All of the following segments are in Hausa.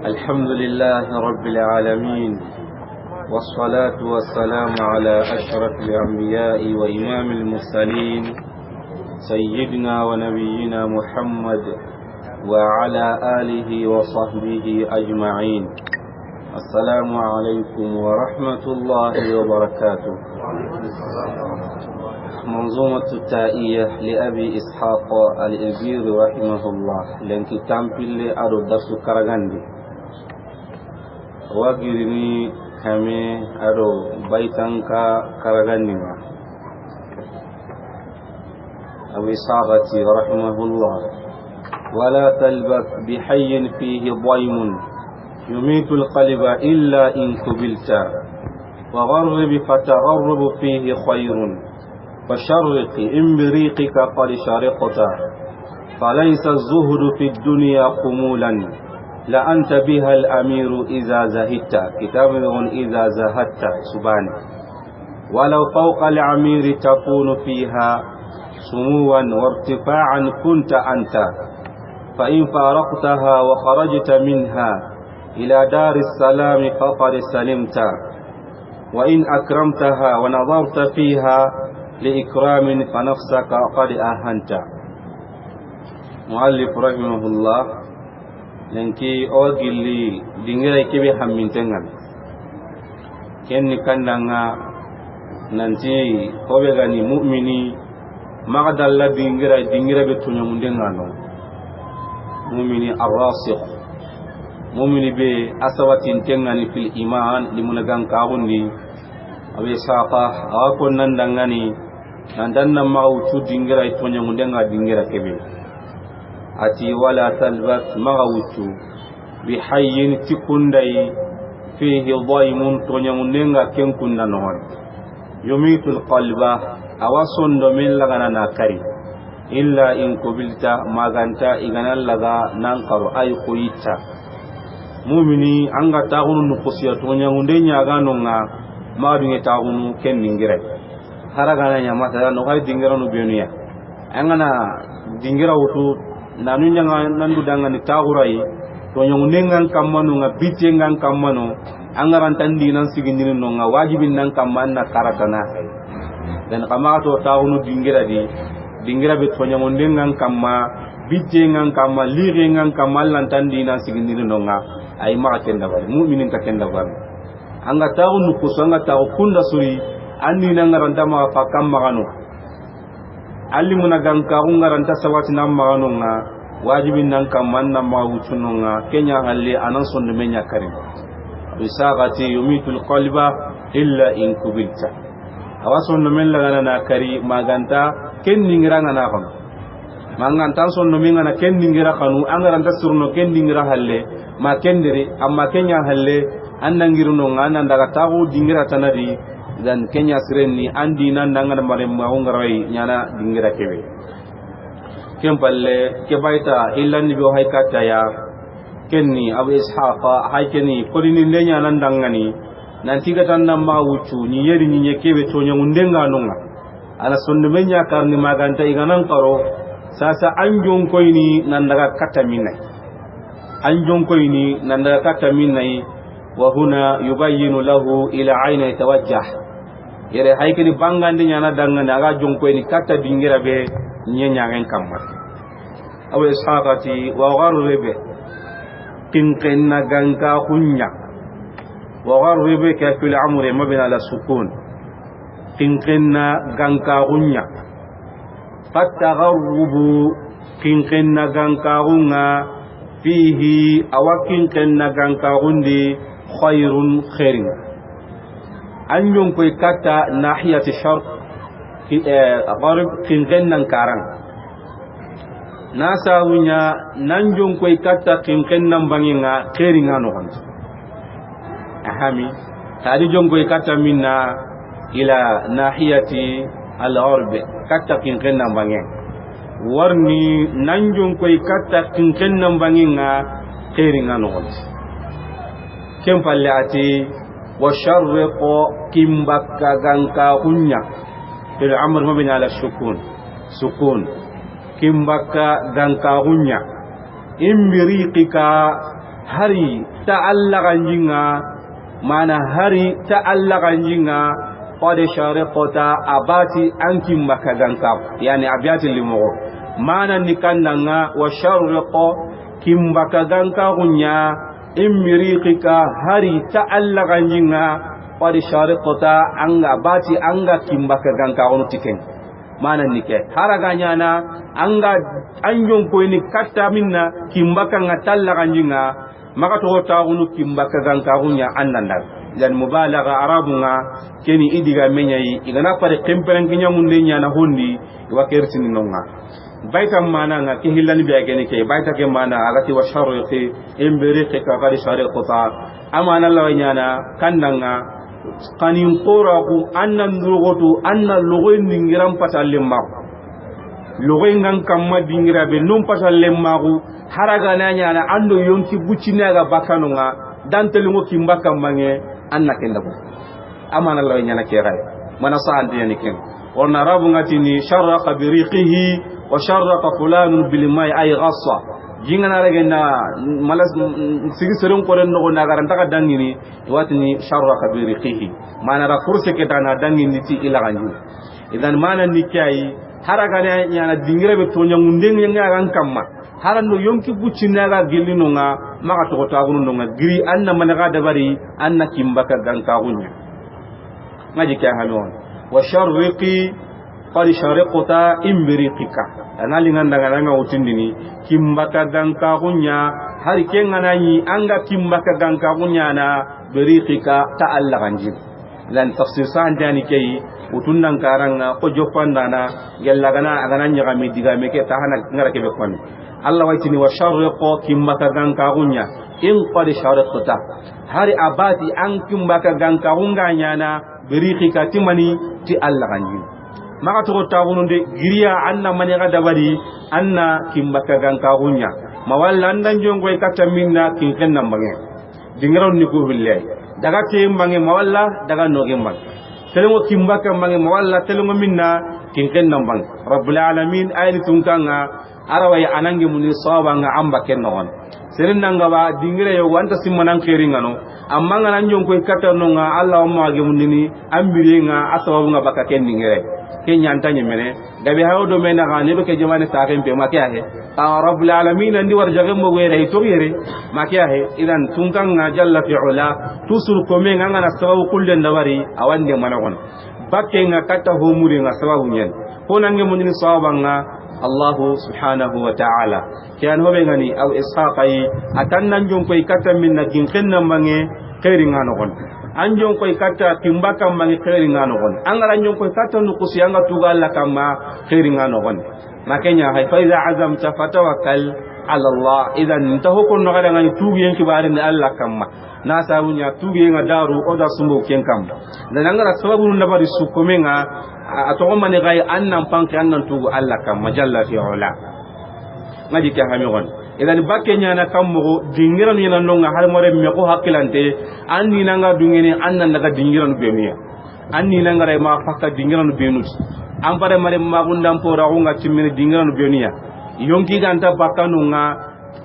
الحمد لله رب العالمين، والصلاة والسلام على أشرف الأنبياء وإمام المرسلين سيدنا ونبينا محمد وعلى آله وصحبه أجمعين. السلام عليكم ورحمة الله وبركاته. منظومة التائية لأبي إسحاق الإبير رحمه الله لنكي تامبل أرو درس كرغاندي وغيرني كمي أرو بيتانكا كرغاندي أبي إسحاق رحمه الله: ولا تلبث بحي فيه ضيم يميت القلب إلا إن قبلت، وغرب فتغرب فيه خير، فشرق إن بريقك قد شرقت، فليس الزهد في الدنيا خمولا، لأنت بها الأمير إذا زهدت. كتاب إذا زهدت سبحانه. ولو فوق العمير تكون فيها سموا وارتفاعا كنت أنت، فإن فارقتها وخرجت منها إلى دار السلام فقد سلمت، وإن أكرمتها ونظرت فيها لإكرام فنفسك قد أهنت. مؤلف رحمه الله لنكي أوغلي دينغري كبي حمين تنغن كني كندنا ننتي هوبغاني مؤمني مغدال دينغري بتونيا مندنغانو مؤمني الراسخ مؤمني بي أسواتين تنغني في الإيمان لمنغان كاغني أبي ساقا أكون نندغاني نندنا مغوتو دينغري تونيا مندنغا دينغري كبي أتي ولا تلبث مغوتو بحي تكندي فيه ضيم تونيا مندنغا كن كنا نهار يميت القلب أوصن من لغنا ناكري إلا إن قبلت ما غانتا إغنا لغا نانقر أي قويتا. مؤمني أنغا تاغنو نقصيا تونيا مندنغا غانونا ما دوني تاغنو كن ننجري haragana nya mata no hay dingira no bionia angana dingira wutu nanu nyanga nandu danga ni tagurai to nyongunengan kammanu nga bitengan kammanu angaran tandi nan sigindini no nga wajibin nan kammanna karatana dan kamato tagunu dingira be to nyongunengan kamma bitengan kamma lirengan kammal lan tandi nan sigindini no nga ay ma tenda bari mu'minin ka tenda bari anga tagunu kusanga tagu kunda suri anni nangaranta ma fakam magano alli munaganka ungaranta sawati nam magano nga wajibin nan kam manna ma wutuno nga kenya halle anan sonde menya karim bisagati yumitul qalba illa in kubilta awason no men lagana na kari maganta ken ningira ngana kam manganta sonno men ngana ken ningira kanu angaranta surno ken ningira halle ma kendere amma kenya halle annangirno nga nan daga tagu dingira tanadi dan kenya sirenni andi nan dangan mare maungarai nyana dingira kebe kempalle kebaita illan bi haykata ya kenni abu ishaqa haykeni kodini lenya nan dangani nan tigatan nan ma wucu ni yeri ni kebe to nyangundenga nonga ala sonde menya karni maganta iganan karo sasa anjon koyni nan daga kataminai anjon koyni nan daga kataminai wa huna yubayyinu lahu ila ayna yatawajjah yere haykeni bangande nyana dangane aga jonko ni katta dingira be nyenya ngen kamma aw ishaqati wa gharribe qinqinna ganka hunya wa gharribe ka fil amri mabna ala sukun qinqinna ganka hunya fatagharrubu qinqinna ganka hunga fihi awakin qinna ganka hundi khairun khairin anjon koy kata nahiyati sharq gharib qinqinnan karang nasa wunya nanjon koy kata qinqinnan banginga khairinga no hon ahami tadi jon koy kata minna ila nahiyati al-gharb kata qinqinnan bangeng warni nanjon koy kata qinqinnan banginga khairinga no hon kem palle ati وشرق كمبك غنكا هنيا في العمر مبني على السكون سكون كمبك غنكا هنيا imbiriqika hari ta'allaganjinga mana hari ta'allaganjinga qad shariqata abati ankim makaganka yani abiyati limo mana nikannanga wa shariqa kimbakaganka gunya imbiriqika hari ta'allaganjinga qad shariqata anga abati anga kimbakaganka onu tiken mana nike haraganya na anga anjon ko ni katta minna kimbaka ngatalla kanjinga maka to taunu kimbaka ganka gunya annanda dan mubalagha arabunga keni idiga menyai igana pare kemperen kinya munde nya na hondi wa kertini nonga baita mana nga ki hilani be agene ke baita ke mana agati wa sharqi emberi ka qari shariqata amana lawanya na kannanga kanin qoraku annan durugotu anna logoin dingiran patallemma logoin ngan kamma dingira be num patallemma ku haraga nanya na ando yonki bucina ga bakanonga dan telingo kimba kammange anna kenda ko amana law nyana keray mana saante yani ken orna rabu ngatini sharqa bi riqihi wa sharqa fulan bil mai ay ghassa jingana regenda malas sigi serun koren no na garanta ka dangini watni sharra kabirihi mana ra kurse ke dana dangini ti ila ganju idan mana nikai haraga ne yana dingira be tonya ngundeng nga ran kamma harando yonki bucina ga gelino nga maka to ta gunu nga giri anna managa dabari anna kimbaka ganka gunya ngaji kya halon wa sharriqi qad shariqta imbiriqika analingan daga nga utindini kimbaka ganka gunya har kenganani anga kimbaka ganka gunya na biriqika ta Allah ganji lan tafsir san dani kay utunnan karanga ko jofanda na gella gana agana nyaga mi diga meke ta hana ngara ke be kon Allah waitini wa sharriqo kimbaka ganka gunya in qad shariqta hari abati an kimbaka ganka gunya na biriqika timani ti Allah ganji maka to tagununde giriya anna maniga dabari anna kimbaka ganka gunya mawalla andan jongo e katta minna kin kennan bange dingaron ni ko billahi daga ke bange mawalla daga no gemma telengo kimbaka bange mawalla telengo minna kin kennan bange rabbul alamin ayni tunkanga arawai anange muni sawanga amba kennon serin nanga ba dingire yo wanta simmanan khairingano amma ngana jongo e katta no nga Allah ma ge munini ambirenga asawu nga baka kenningere kenya antanye mene gabe hawo do mena ga ne be ke jamane sa kempe makiya he rabbul alamin andi war jagem mo were to yere makiya he idan tunkan nga jalla fi ula tusul ko me nga na sababu kullen dawari awande managon bakke nga kata ho muri nga sababu nyen ko nange mun ni sawabanga Allah subhanahu wa ta'ala kian ho be ngani aw ishaqai atannan jon koy kata minna ginken namange khairinga no gon anjon koy kata timbaka mangi khairi ngano gon angara nyon koy kata nu kusi anga tuga alla kama khairi ngano gon makenya hay fa iza azamta fatawakkal ala Allah idan tahu kon no gada ngani tugi en kibare ni alla kama na sawunya tugi nga daru oda sumbu ken kam dan angara sababu nu nabari sukomenga ato mane gay annan panki annan tugu alla kama jalla fi ula ngaji ke hami gon idan bakke nyana kammo dingiran yana nonga har more me ko hakilante anni nanga dungene annan daga dingiran bemiya anni nanga re ma fakka dingiran benut am pare mare ma gundam pora unga timmini dingiran beniya yonki ganta bakkanunga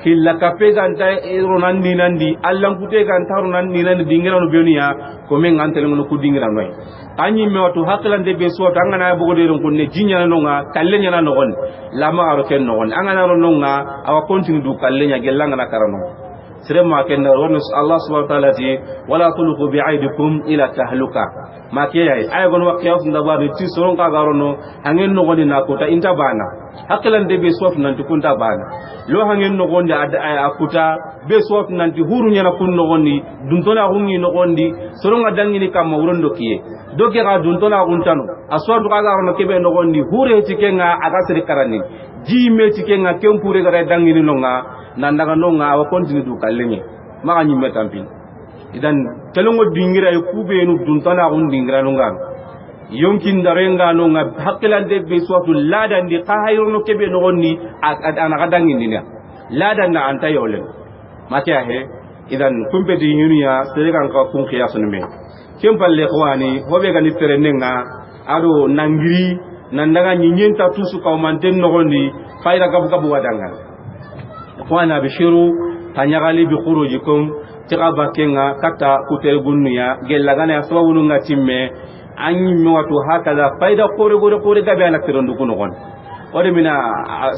killa kape ganta ronan ninandi allan kute ganta ronan ninandi dingiran beniya ko men gantele ngono ku dingiran noy anyi me watu hakilante be so tangana bugo de ron kunne jinya nonga kallenya na nogon lama aro ken nogon angana ron nonga awa continue du kallenya gelanga na karano sirema ken ron Allah subhanahu wa ta'ala ti wala tulqu bi'aidikum ila tahluka makiya ay gon waqiya funda ba ti soron ka garono hangen nogoni na kota inta bana hakilante be so nan ti kunta bana lo hangen nogondi akuta be so nan ti hurunya na kun nogoni duntona hungi nogondi soron adangini kam mawrondo kiye doke ga duntona guntano aswa du kaga rono kebe nogondi hure tikenga aga siri karani jime tikenga kempure ga dangini nonga nandaga nonga wa continue du kallenye maka nyimme tampin idan telongo dingira e kubenu duntana gun dingira nonga yonkin darenga nonga hakilande be swatu ladan di qahayrono kebe nogondi anaga dangini ne ladan na anta yolen matiya he idan kumbe di nyuniya serigan ka kun qiyasun me kempalle khwani hobe ga ni terenenga ado nangiri nandaga nyinyenta tusu ka manten nogondi fayda gabu gabu wadanga wana bishiru tanyagali bi khurujikum tiga bakenga kata kutel gunniya gellagana ya sababu nunga timme anyi mwatu hakada faida kore gabe ana tirondu kuno gon ode mina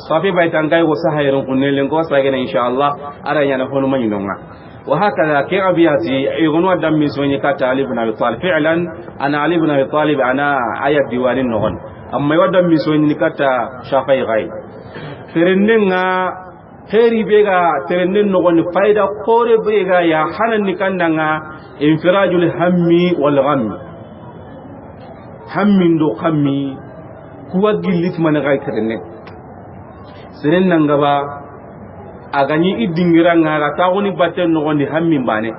safi baitan gai go sahayron kunelen ko sagena inshallah ara yana hono manyinonga wa hakada ke abiyati igonu adam misoni kata ali ibn abi talib fi'lan ana ali ibn abi talib ana ayat diwanin nogon amma wadam misoni kata shafai gai ferennga heri bega terenen nogon faida kore bega ya hanan nikandanga infirajul hammi wal ghammi hammin do khammi kuwa gillit man gai terenen seren nangaba agani idingira ngara tawoni batten nogondi hammin bane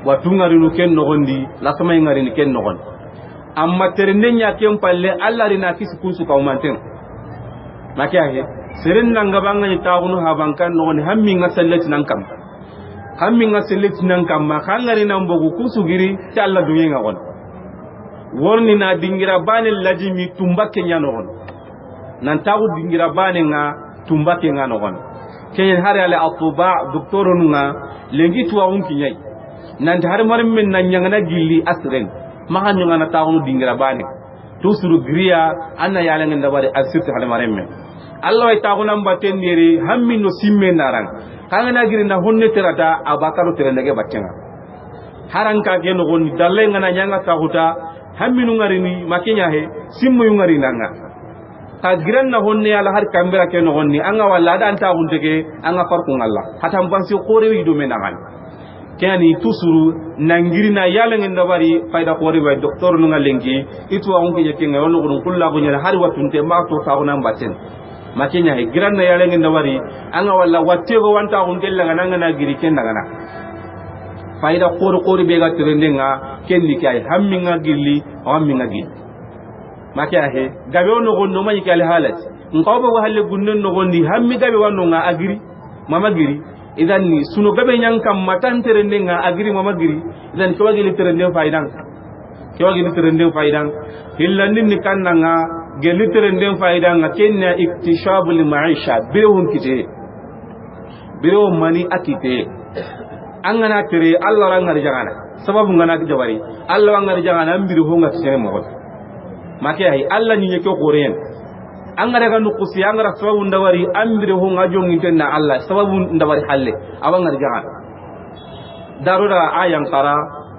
watungari no ken nogondi lasama ngari ni ken nogon amma terenen ya ken palle Allah rina kisi kusu kaumanten makiya he seren nangaba ngani tawunu habankan nogondi hammin ngasallati nankam ma khangari nambogu kusugiri ta Allah duyenga gon worni na dingira bane lajimi tumbake nyano gon nan tagu dingira bane nga tumbake ngano gon kenyen hari ale atuba doktorun nga lengi tuwa unki nyai nan har marim men nan nyangana gilli asren maga nyangana tagu dingira bane tusuru griya anna yala ngenda bare asirti hal marim men Allah ay tagu nam baten diri hammi no simme narang kangana giri na honne terata abakaru terendege baccenga haranka ke no gonni dalle ngana nyanga taguta hamminu ngarini makenya he simmu ngari nanga ka giran na honne ala har kambira ke no gonni anga walla da anta hunteke anga farku ngalla hata mbansi khore wi do menagan kani tusuru nangiri na yala ngenda bari faida khore wi doctor nu ngalengi itu wa onke yake ngalo no kullu ko nyala har watunte ma to tauna mbaten makenya he giran na yala ngenda bari anga walla wattego wanta huntella ngana na giri ken ngana faida khore be ga tirendenga kenni kay hamminga gilli hamminga gilli makiya he gabe wono gonno mayi kale halati ngawbe wa halle gunnen no gondi hammi gabe wanno nga agiri mama giri idan ni suno gabe nyang kam matan terendenga agiri mama giri idan ko wagi terenden faidan hillandin ni kannanga geli terenden faidan kenna iktishabul ma'isha birewun kite birew mani akite angana tere Allah rangar jangana sababu ngana jawari Allah rangar jangana ambiru honga tsene mo makiya hi Allah ni yake koren angara ga nukusi angara sababu ndawari ambiru honga jongi tenna Allah sababu ndawari halle abangar jangana darura ayan qara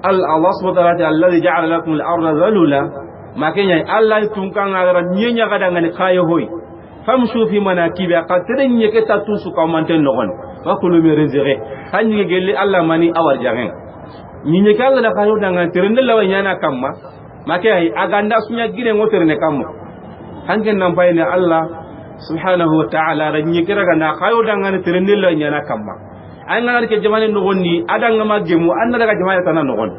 Allah subhanahu wa ta'ala alladhi ja'ala lakum al-ardha dhalula makiya Allah tunkan ngara nyenya ga dangane kayo hoy famshu fi manakibi qatren yake tatusu ka manten nogon wakulu mi rizqe hanyi gelli Allah mani awar jangen nyinye kala da kayo danga terende lawa nyana kamma make ay aganda sunya gire ngoterne kammo hangen nan bayne Allah subhanahu wa ta'ala ranyi kira ganda kayo danga terende lawa nyana kamma ay ngana ke jamane no gonni adanga magemu anda daga jamane tanan no gon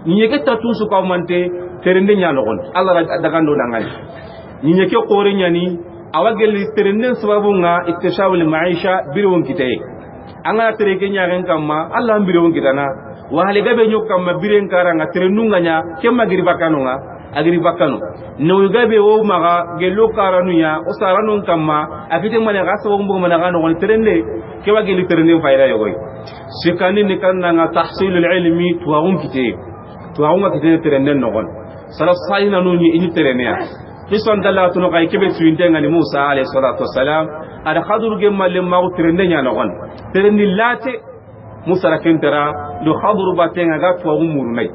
nyinye ke tatusu ka mante terende nyano gon Allah daga ndo danga nyinye ke qore nyani awagelli terende sababu nga iktishawul ma'isha birwon kitaye anga tere kenya ren kamma Allah mbirewon kitana wa hale gabe nyokam biren karanga terenunga nya kemma giri bakano agiri bakano no gabe wo maga gelo karanu ya o saranu kamma afite mane gaso mbo mana gano won terende ke wageli terende fayda yogoy sikani ni kananga tahsilul ilmi tuwaun kite terende no gon sala sayna no ni ini terenia kison dalatu no kay kebe suinte ngani Musa alayhi salatu wassalam ada khadur gemalle magu terende nya no gon terendi late Musa rakentera do khadur batenga ga tuwa umurnay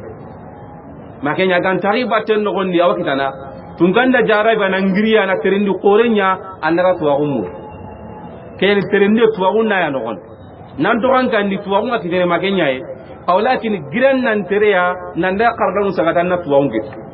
makenya gan tari baten no gonni awakitana tunganda jaray bana ngiriya na terendi qorenya anara tuwa umur ken terendi tuwa unna ya no gon nan to kan di tuwa unga kitene makenya e awlakin giran nan tereya nanda qardan sagatan na tuwa ungit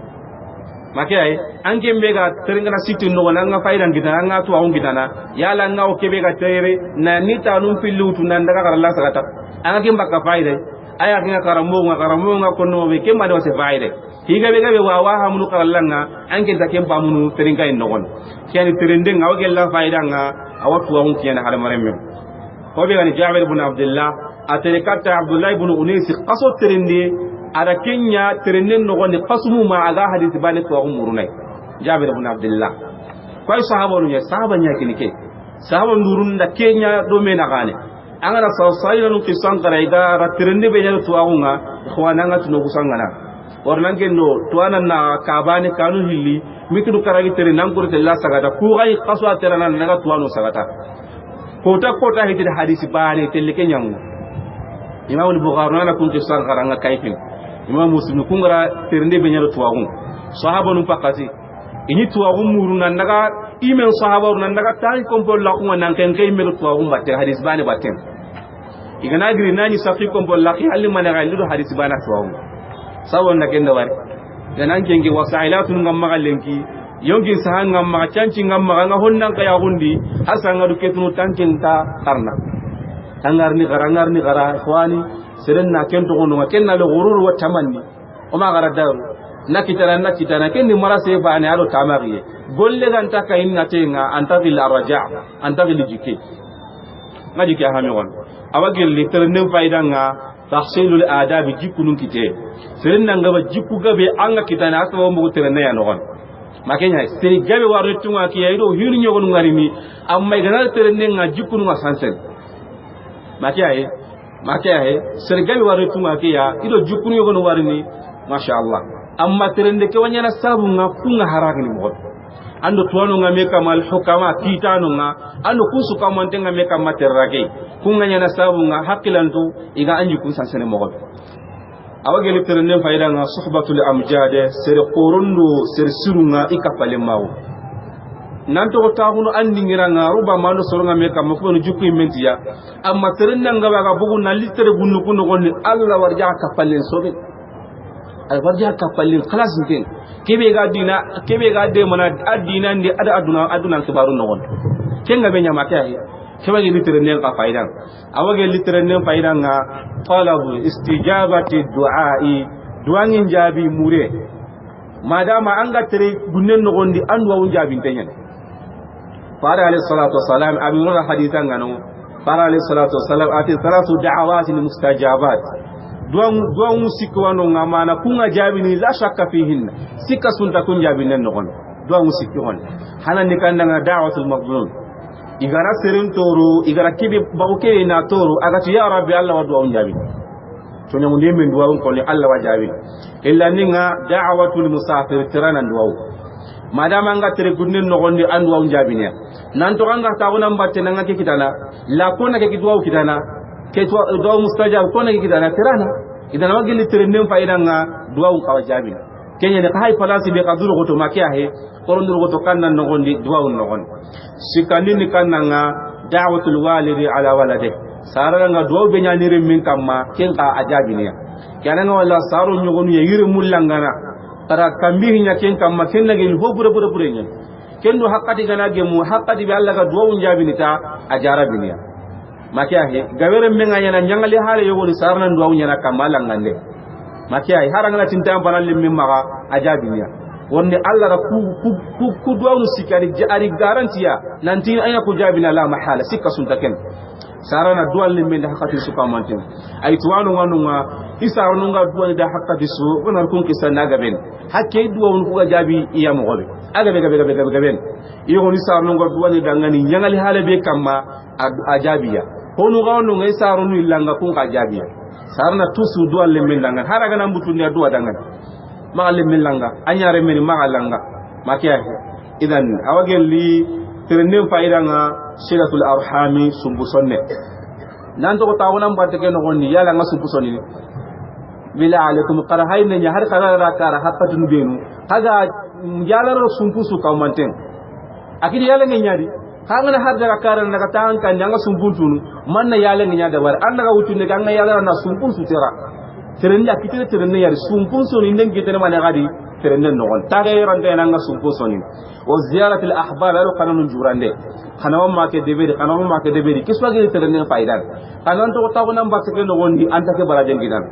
makai anke mbega terengana situ no nanga faidan kita nanga tu aung kita na yala nga o kebe ga tere na nita num pilutu nan daga karala sagata anga kimba ka faide aya kinga karamonga kono be kemba do se faide higa be wa hamunu karallanga anke ta kemba munu terenga en nogon kiani terende nga wagella faida nga awatu aung kiana hada maremme ko be gani Jabir ibn Abdullah aterekata Abdullah ibn Unais qaso terende ada kenya terenen no gonde qasmu ma aga hadith bane to umurunai Jabir ibn Abdullah koy sahaba nya kinike sahaba nurun da kenya do me na gane angana sawsayna nu kisan kara iga ratirinde be nyal tuwaunga khwana nga tuno kusangana warnange no tuwana na kabane kanu hilli mikidu karagi tere nangkur tella sagata ku gai qaswa terana naga tuwanu sagata kota hitir hadisi bane telle kenyangu imam al-bukhari na kun kisan kara nga kaifin imam muslim kungara terinde be nyal tuwaun sahaba nu pakati ini tuwaun muruna naga imen sahaba nan daga tan kompol la ko nan ken kay mel to ko batte hadis bani batten igana giri nani safi kompol la ki halli man ga lido hadis bana to sawon na ken da war ganan kengi wasailatun ngam magallenki yonki sahan ngam ma canci ngam ma nga honnan kaya gundi hasanga du ketunu tanken ta karna tangar ni gara ikhwani seren na ken to gono ken na le gurur wa tamanni o ma gara daru nakitana ken ni marase ba ne ado tamariye golle ganta kayin na tenga antagil arja antagil jike ngaji ke ha mi won awagel li ternem faidanga tahsilul adab jikunun kite seren nanga ba jikku gabe anga kitana asawo mu terenne ya non makenya seri gabe waru tunga ki yaido hiru nyogon ngari ni amma ganal terenne nga jikunun asansen makiyaye seri gabe waru tunga ki ya ido jikunun nyogon wari ni masha Allah amma terende ke wanyana sabu nga kunga haragni mo ando tuwanu nga meka mal hukama kitanu nga ando kusu kamante nga meka materrake kunga nyana sabu nga hakilantu iga anji kun sansene mo awageli terende fayda nga suhbatul amjade sere qorundo sere surunga ikapale mawo nanto ko taxuno andingira nga ruba mando soronga meka makono jukku imentiya amma terende nga baga bugu na litere gunnu kuno gonni alla warja kapalen sobe al warja kapalen khalas ngen kebe ga de mana adina ndi aduna kibaru nogon kenga be nyama kay kebe ge litere nen ka faydan awage litere nen faydan nga talabu istijabati du'ai duangin jabi mure madama anga tere gunnen nogondi andu wa jabi tenyen fara alayhi salatu wassalam abi mura hadithan ngano fara alayhi salatu wassalam ati thalathu da'awat mustajabat duang musik wano ngamana kunga jabi ni la shakka fihin sikka sunta kun jabi nen nogon duang musik hon hanan ni kandanga da'watul maghlul igara serin toro igara kibi bauke na toro agati ya rabbi allah wa duang jabi to nyamu ndi men duang ko ni allah wa jabi illa ninga da'watul musafir tirana duang madama nga tere gunnen nogon ni andu wa jabi ne nan to anga tauna mbatte nanga ke kitana la kona ke duang kitana ke do mustajab ko ngi gidana tirana idan wagili tirnem fayda nga duwa ko jabi kenya ne hay palasi be kaduru goto makiya he koronduru goto kannan no gondi duwa no gon sikandi ni kannanga da'watul walidi ala walade sarara nga duwa be nyani min kamma ken ka ajabi ne kana wala saru nyugonu ye yire mullangana tara kambi nya ken kamma ken nagi ho bure nya ken do haqqati gana gemu haqqati be alla ga duwa jabi ni ta ajara biniya makiya he gawere menga yana nyangali hale yogo sarnan duwa nyana kamala ngande makiya he haranga tinta banal limmi maga ajabinya wonde alla ra ku duwa nu sikari ari garantiya nanti aya ku jabina la mahala sikka suntaken sarana duwa limmi da hakati su kamantin ay tuwanu wanunga isarnu nga duwa da hakati su onar kun kisana gaben hakke duwa nu ku jabi iya mo gobe agabe iyo ni sarnu nga duwa ni dangani nyangali hale be kamma ajabiya honu gawnu ngai sarunu illanga kun ka jabiya sarna tusu duwa le millanga haraga nan butu ne duwa dangan magalle millanga anyare men magalanga makiya idan awagel li ternem faidanga silatul arhami sumbusonne nan to tawunan batte ke no gonni yala nga sumbusonni bila alaikum qarahayna nya har qarara kara hakatun benu kaga yala sumpusu kamanten akidi yala nyadi hangana har daga karan daga tan kan janga sumpuntunu manna yale nya da war annaga wutunde ganga yala na sumpun sutera terenda kitire terenda yar sumpun soni nden kitene mane gadi terenda non tare rande nanga sumpun soni wa ziyaratul ahbar alo kanun jurande kanawa ma ke debedi kiswa gele terenda faidan kanan to tawo nan batte ke no gondi antake barajen gidan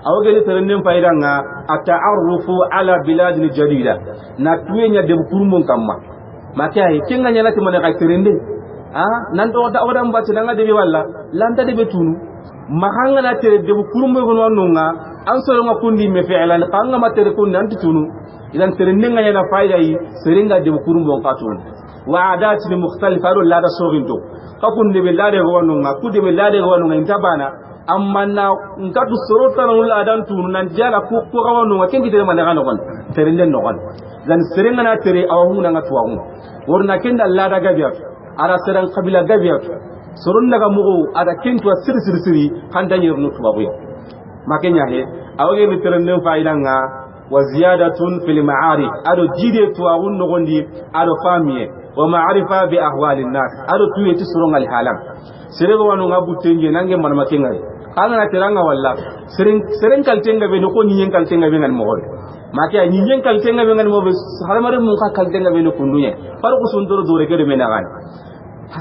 awagele terenda faidan nga ata'arrufu ala biladil jadida na tuenya de kurmun kamma makiya kinga nyana ti mane ka terende nan to da wadan batte nanga de walla lanta de betunu mahanga na tere de kurmun gono nonga an soro nga kundi me fi'lan kanga ma tere kundi antutunu idan terende nga yana faida yi seringa de kurmun ka tunu wa adatin mukhtalifa do la da soginto kakun de billade wonu nga kudi billade wonu nga intabana amma na ngatu sorota na la dan tunu nan jala ku wonu nga kengi de man ga no kon terinde no kon dan serenga na tere awu na nga tuwamu worna kenda la da gabiya ara seran qabila gabiya sorun daga mugo ada kentu siri handa yirnu tuwabu makenya he awage ni terinde faida nga wa ziyadatun fil ma'arif ado jide tuwawun no gondi ado famiye wa ma'rifa bi ahwalin nas ado tuyeti suron al halam serego wanu ngabu tenje nange man makenga kanga na teranga walla seren kaltenga be no ko nyen kaltenga be ngal mogol makiya nyen kaltenga be ngal mo be halamare mun ka kaltenga be no kundunya par ko sundoro dore kede me nagan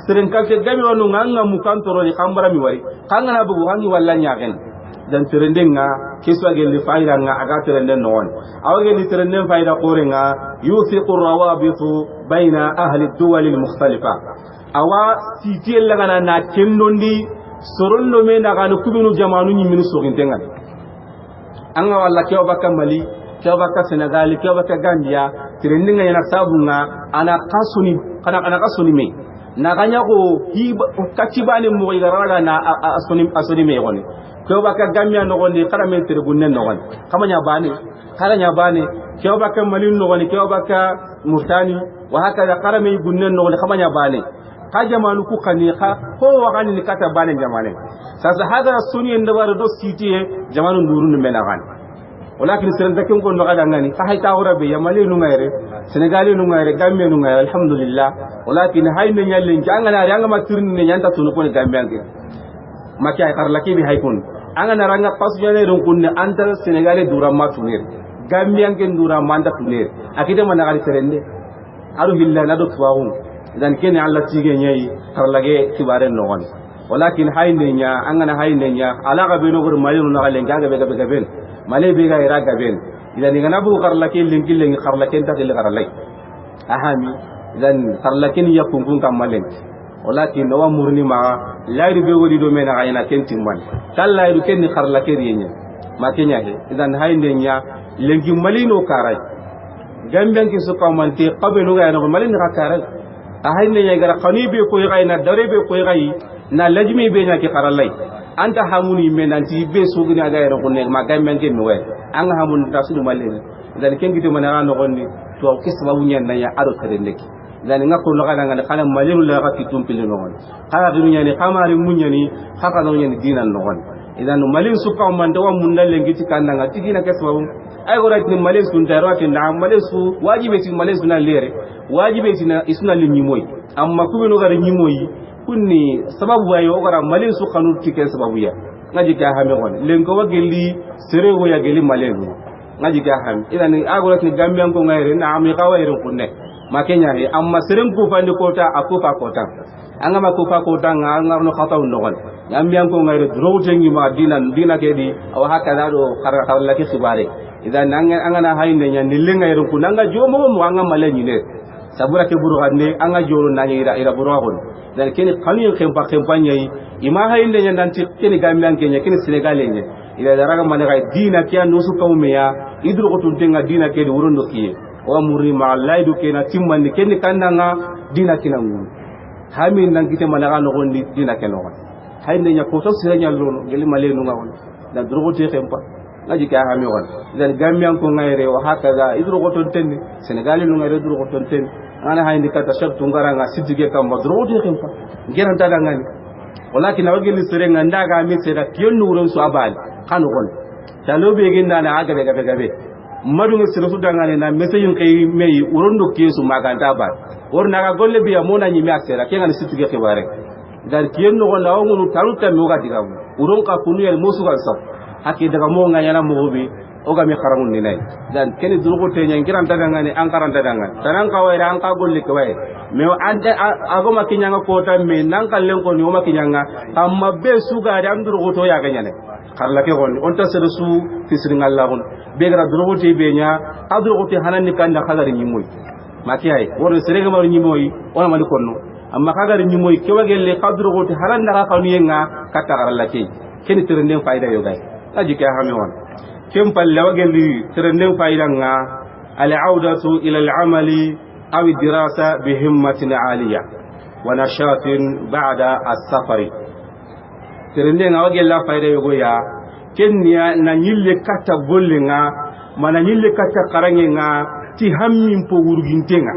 seren kalte gabe wanu nganga mukantoro ni kambara mi wari kanga na bugu hangi walla nyagen dan terendenga kiswa gel faida nga aga terenden non awage ni terenden faida qorenga yusiqu rawabitu baina ahli ad-duwal al-mukhtalifa awa siti lagana na kendondi sorondo me daga no kubinu jamanu ni min sogintenga anga walla kew baka mali kew baka senegal kew baka gambia terendenga yana sabunga ana kasuni me na ganya ko hiba katibane mo igaraga na asoni me goni kew baka gambia no gonde kala men tere gunnen no gonde kamanya bane kala nya bane kew baka malin no gonde kew baka murtani wa haka kala men gunnen no gonde kamanya bane ka jamanu ku kani ka ko wakani ni kata bane jamane sasa hada sunni ndawar do sitiye jamanu nurun mena gan walakin seren dakin ko no kada ngani ka hayta wora be yamale nu ngayre senegali nu ngayre gambe nu ngayre alhamdulillah walakin hayne nyalle jangana ranga matirni ne nyanta tunu ko gambe ange makiya karlaki bi haykun anga naranga pasjane ron kunne anta senegalais dura matunir gambian ken dura manda tunir akite managali serende aru hilla na do tuwaun dan ken alla tige nyai karlage kibaren no gon walakin hayne nya anga na hayne nya ala ga beno gor mayu na galen ga be ben male be ga ira ga ben idan ngana bu karlake linki lengi karlake ta gele karlai ahami idan karlake ni yakun kam malen walakin nawa murni ma layru be wodi do mena ayna kenti man kal layru kenni kharla kerinya ma kenya he idan hayne nya lengi malino karay gamben ki su kamanti qabelu ga no malin ka karay a hayne nya gara khanibe ko yayna darebe ko yayi na lajmi be nya ki kharalai anta hamuni menanti be sugni aga yero kunne ma gamben ki no we an hamun tasudu malin idan kengi to manara no gonni to kisma bunyan na ya ado terendeki dan ngako lo kana kana malinu la ka kitum pili no gon kala dunya ni kamari munyani haka no nyani dinan no gon idan malin su ka man dawa mun dalle ngiti kanda ngati dina keswa ay gora tin malin sun taro tin na malin su wajibe tin malin sun lere wajibe tin isuna linyi moy amma ku no gara nyi moy kunni sababu wayo gara malin su kanu tike sababu ya ngaji ka ha me gon len ko wageli sere wo ya geli malin ngaji ka ha idan ay gora tin gambian ko ngayre na ami ka wayre kunne makenya he amma seren ku fandi kota akufa kota anga makufa kota nga no khata no gon yambian ko ngayre drotengi ma dina kedi aw haka da do khara la ki khibare idan anga na hayne nya nille ngayre ku nanga jomo mo anga malenyi ne sabura ke buru hadne anga joro na ira buru gon dan keni kanu khempa nyai ima hayne nya dan ti keni gambian kenya keni senegale nya ila daraga manega dina kiya nusu kawmeya idru ko tuntenga dina kedi wurondo kiye wa muri ma laidu kena timman ni kenni kannanga dina kinangu hamin nan kite malaga no gondi dina kenoga hayne nya ko to sirenya lono geli malenu ngawon da drogote khempa ngaji ka ha mi won dan gambian ko ngayre wa hakaza idro ko ton tenni senegal no ngayre idro ko ton tenni ana hayndi kata shabtu ngaranga sidige kam drogote khempa geran ta dangani walakin awgeli sirenga ndaga mi seda kiyonnu wuron su abal kanu gon talobe ginda na aga be gabe madunga sirfu dangane na meseyin kay meyi urondo kesu maganta ba worna ga golle biya mona nyi mi asera kenga ni sitige khibare dar kiyenno gonda wonu taruta mi ga diga uron ka kunu yel musu ga sa hakki daga mo nga yana mo bi o ga mi kharamun ni nay dan keni durgo te nyen kiran dangane an karanta dangane tanan ka wayra an ka golle ke way me ande ago makinyanga ko ta me nan kallen ko ni o makinyanga amma be suga da am durgo to ya ga nyane karla ke gon on ta sedu su tisrin Allah gon be gara durgo te be nya adurgo te hanani kanda khagari ni moy makiyai wor serega maru ni moy ona mali konno amma khagari ni moy ke wagelle kadurgo te halan da ka ni nga katta karla ke keni tirende faida yo gay aji ke ha mi won kem palle wagelli tirende faida nga al audatu ila al amali أو الدراسة بهمة عالية ونشاط بعد السفر ترندين أوجي الله فايدة يقولها كنيا نيل كتا بولنا ما نيل كتا كرانينا تهمين بورجينتنا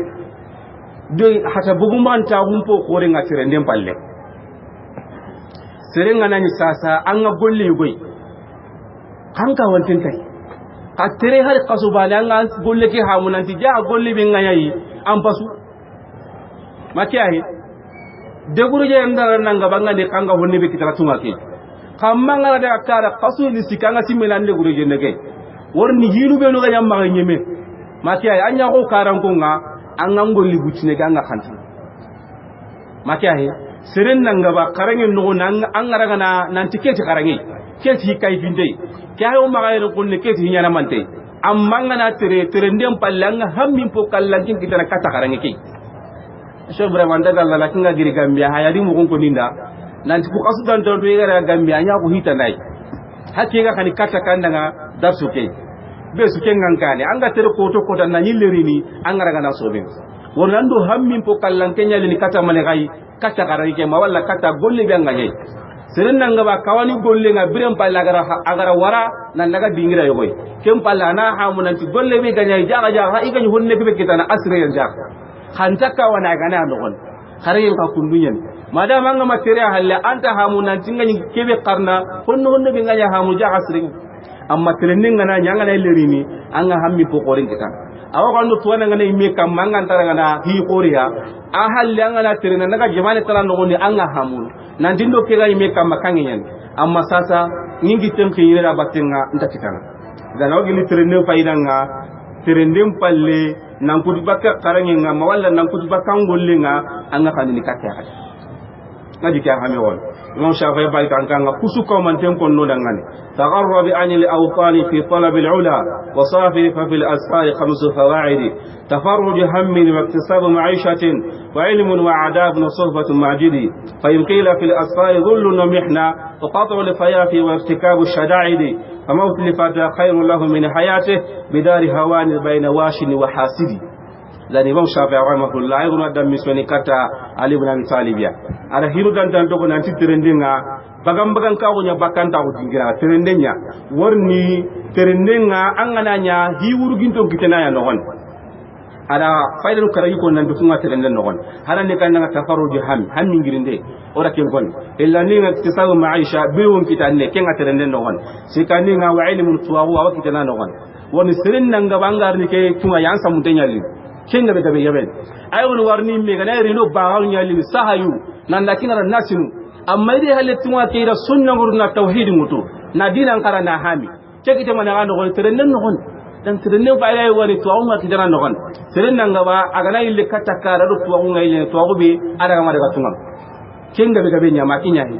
دي حتى بقومان تاهم بقورنا ترندين بالله سرنا نيساسا أنا بولي يقول kanka wantin kai ka tere har kaso bale an golle ke hamunanti ja golle be ngayi an pasu makiyahi de guruje ndara nanga banga de kanga honni be kitara tunga ke kamma ngara da kara kaso ni sikanga simela de guruje ndege worni hiru be no ga nyamma nyeme makiyahi anya ko karan ko nga an ngolli bucine ga nga kanta makiyahi seren nanga ba karangen no nan an ngara na nan tiketi karangi keti kai binde kyayo magayen kunne keti nyana mante amma ngana tere ndem pallanga hammin po kallankin kitana kata karange ki so vraiment daga la kinga giri gambia hayadi mu gonko ninda nanti ko kasu dan don to yega gambia nya ko hita nai hakika kani kata kandanga darsu ke be su kengan kane anga tere ko to ko dan na nyilleri ni anga raga na sobe wonando hammin po kallanken nyali ni kata mane gai kata karange ke ma walla kata golle be nganye seren nanga ba kawani golle nga birem palla agara wara nan daga dingira yoy kem palla na ha munanti golle be ganya jaga jaga igani honne be kitana asre yan jaga khanta ka wana gana ndogon kharayen ka kundunyen madama nga materia halle anta ha munanti ngani kebe qarna honne be ganya ha mu jaga asre amma treninga na nyanga na lerini anga hammi po korin kitana awa kando tuwana ngana ime kam manga antara ngana hi korea a halle anga na terena naga jamane tala ndogoni anga hamu nandindo kega ime kam makangen amma sasa ningi temke yira batenga ntakitana dana ogili terene faidanga terendem palle nan kudu bakka karangenga mawalla nan kudu bakangollenga anga kanini kakya ngaji kya hame won imam shafi'i bay kankanga kusuko man ten kon no dangane tagharrab an al-awqani fi talab al-ula wa safir fa fi al-asfar khams fawaid tafarruj hammin wa iktisab ma'ishatin wa ilmun wa adab wa suhbatun ma'jidi fa yumkila fi al-asfar dhullun wa mihna wa qat'u al-fayafi wa irtikab ash-shada'id فموت لفتى خير له من حياته بدار هوان بين واشن وحاسد لأن إمام الشافعي رحمه الله يقول دم مسوني كتا علي بن أبي طالب يا على هيرو دان تقول نانتي ترندينغا bagam kawunya bakanta udingira terendenya warni terendenga angananya hiwuru ginto kitena ya nohon ada faydalu karayi ko nan dufunga terenden nohon hanande kananga tafarruji hammi ngirinde ora ken kon illa ninga tisawu maisha biwon kitanne kenga terenden nohon sikaninga wa ilmun tuwa wa kitena nohon woni serennanga bangar ni ke tuma yansa mutenyali kenga be gabe yabel ayon warni me gana rino baawal nyali sahayu nan lakina nasinu amma dai halittuwa ke da sunnan gurna tauhidin mutu na dinan karana hami ke kite mana ga no terennen no gon dan terennen fa ay wani to awun ka dinan no gon terennen ga ba aga na ille katakara do to awun ay to awu be ada ga ma daga tunga kenga be gabe nyama kinya hi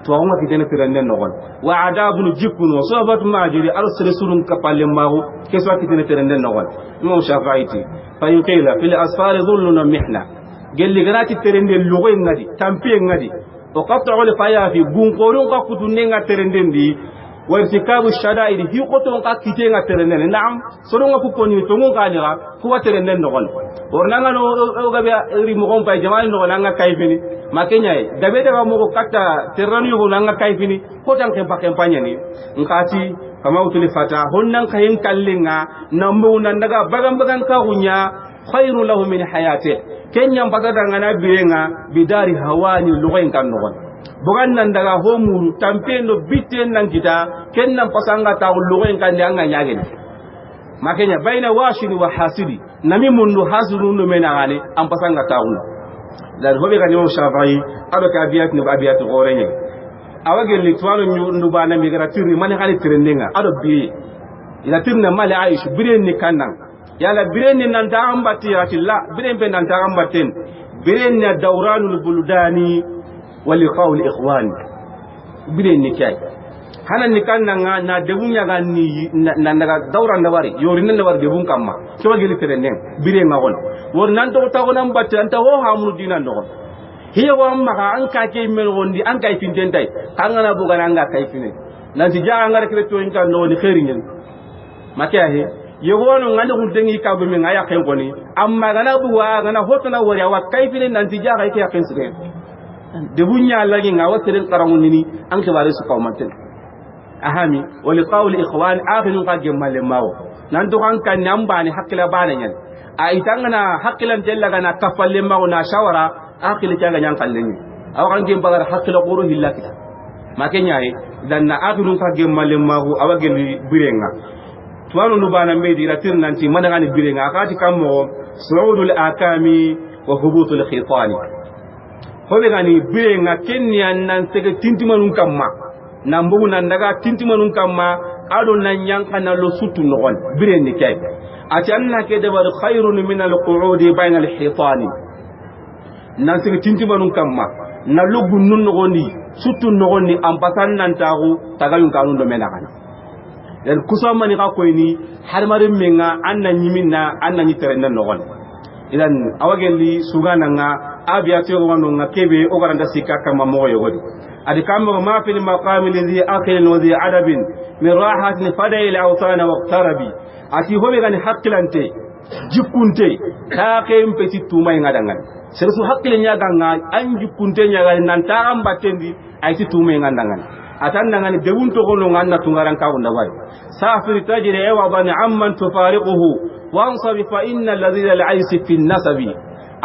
to awun ka dinan terennen no gon wa adabun jikun wa sabatu majiri arsal surun kapalle mahu ke so ka dinan terennen no gon imam shafi'i fa yuqila fil asfar dhullun mihna gelli ganati terende lugo ngadi tampi ngadi وقطع الفيا في بونقورون كوتونينغا ترندندي وارتكاب الشدائد هي قطون كيتينغا ترندن نعم سورونغا كوكوني تونغا كانيغا كو ترندن نغون ورنانغا نو غابيا ريموغون باي جمال نو نانغا كايفيني ما كينياي دابي دابا موكو كاتا ترانو يغو نانغا كايفيني كوتان كيمبا كيمبانياني نكاتي كما وتلي فاتا هونان كاين كالينغا نامبو ناندغا باغام كاغونيا خير له من حياته kenyam patata ngana birenga bidari hawani lugain kan nogon bogan nan daga homuru tampendo bitten nan kita kennan pasanga ta lugain kan nyanga nyagen makenya baina washini wa hasidi nami mundu hasunu no menagane am pasanga ta uno dar hobe kan yo shabai ado ka biat no abiat gorenye awage litwalo ndu bana migratirni mani hali trendenga ado bi ila tirna mali aish biren ni kannan yala birenni nan ta ambati atilla biren be nan ta ambaten birenni dawranul buldani wa liqaul ikhwan birenni kay hanan ni kannanga na debunya ganni nan daga dawran da wari yori nan da wari debun kamma to wagili terenen biren ngawon wor nan to ta wonan batte anta wo hamul dinan do hiya wa amma an ka ke men wondi an kay tinten tay kangana bugan anga kay fine nan ti jaa ngar kire to inka no ni khairin makya he yogono ngande kundengi ka be men aya ken koni amma gana buwa gana hotana wari wa kayfile nanti jaga ke yakin sike de bunya lagi ngawa tere karangun ni an ke bare su kawmanten ahami wa liqaul ikhwan akhirun ka gemalle mawo nan to kan nyamba ni hakila bana nyen a itangana hakilan tella gana kafalle mawo na shawara akili kaga nyan kalleni awakan gem bagar hakila quru hillakita makenya dan na akhirun ka gemalle mawo awageli birenga tuwanu nubana medi ratir nanti madangani birenga akati kammo suudul akami wa hubutul khitani hobe gani birenga kenya nan sege tintimanun kamma nambugu nan daga tintimanun kamma ado nan yanka na lo sutu nogon biren ni kay ati anna ke dabar khairun min al qu'udi bayna al hitani nan sege tintimanun kamma na lo gunnun nogoni sutu nogoni ampasan nan tagu tagayun kanun do menakan dan kusama ni ka koyni har marim menga anna nyiminna anna ni tere nan nogon idan awagelli sugana nga abiya to wono nga kebe o garanda sikka kama mo yogodi adi kammo ma fil maqam alladhi akhil wa dhi adabin min rahatin fadai al awtan wa qtarabi ati hobe gani hakkilante jikkunte ta kayim peti tumay ngadangan sersu hakkile nya ganga an jikkunte nya gani nan ta am battendi ay ti tumay ngadangan atan ngani dewun to gono nganna tungaran ka wonda way safir tajri wa ban amman tufariquhu wa ansabi fa inna alladhi al aisi fi nasabi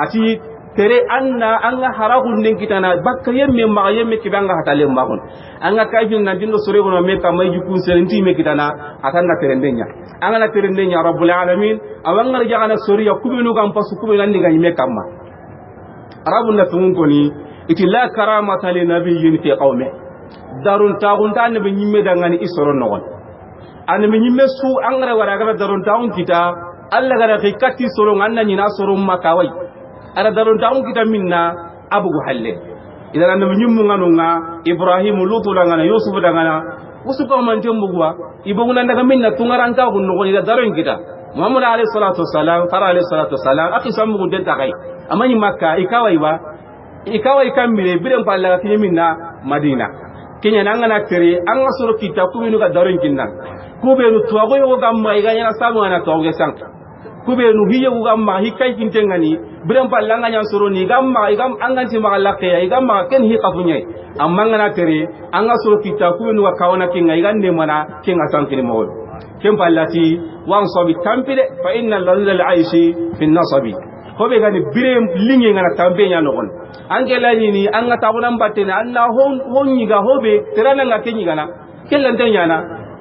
ati tere anna anga haragun nin kitana bakka yemme ma yemme kibanga hatale mbakon anga kayjun na dindo sore gono me ka may jukun serenti me kitana atanna terendenya anga na terendenya rabbul alamin awanga jagana soriya kubenu gam pasu kubenu andi gani me kamma arabun na tungun koni iti la karamata li nabiyyin fi qawmi darun tagun tan be nyimme dangani isoro nogon an be nyimme su angara wara gara darun tagun kita alla gara hikati soro nganna nyina soro makawai ara darun taun kita minna abu halle idan annabi nyummu nganunga ibrahim lutu dangana yusuf dangana usuka man jembugwa ibuguna daga minna tungaran ka gunno ida darun kita muhammad alayhi salatu wassalam fara alayhi salatu wassalam akhi sambu den takai amani makka ikawai kamile biren palla ka minna madina kenya nangana tere anga soro kita kubinu ga darun kinna kubenu tuwago yo gamma iganya samu ana tawge sank kubenu hiye gamma hikai kintengani biren pallanga nya soro ni gamma igam anganti magalakke ya igam ken hi kafunya amma ngana tere anga soro kita kubenu ga kawana kinga igande mana kinga sankini mo ken pallati wan sobi tampide fa innal ladhil aishi fi nasabi hobe gani biren linge ngana tambe nya nogon angela ni anga tabunan battene anna honni ga hobe terana nga kenyi gana kellan tanya na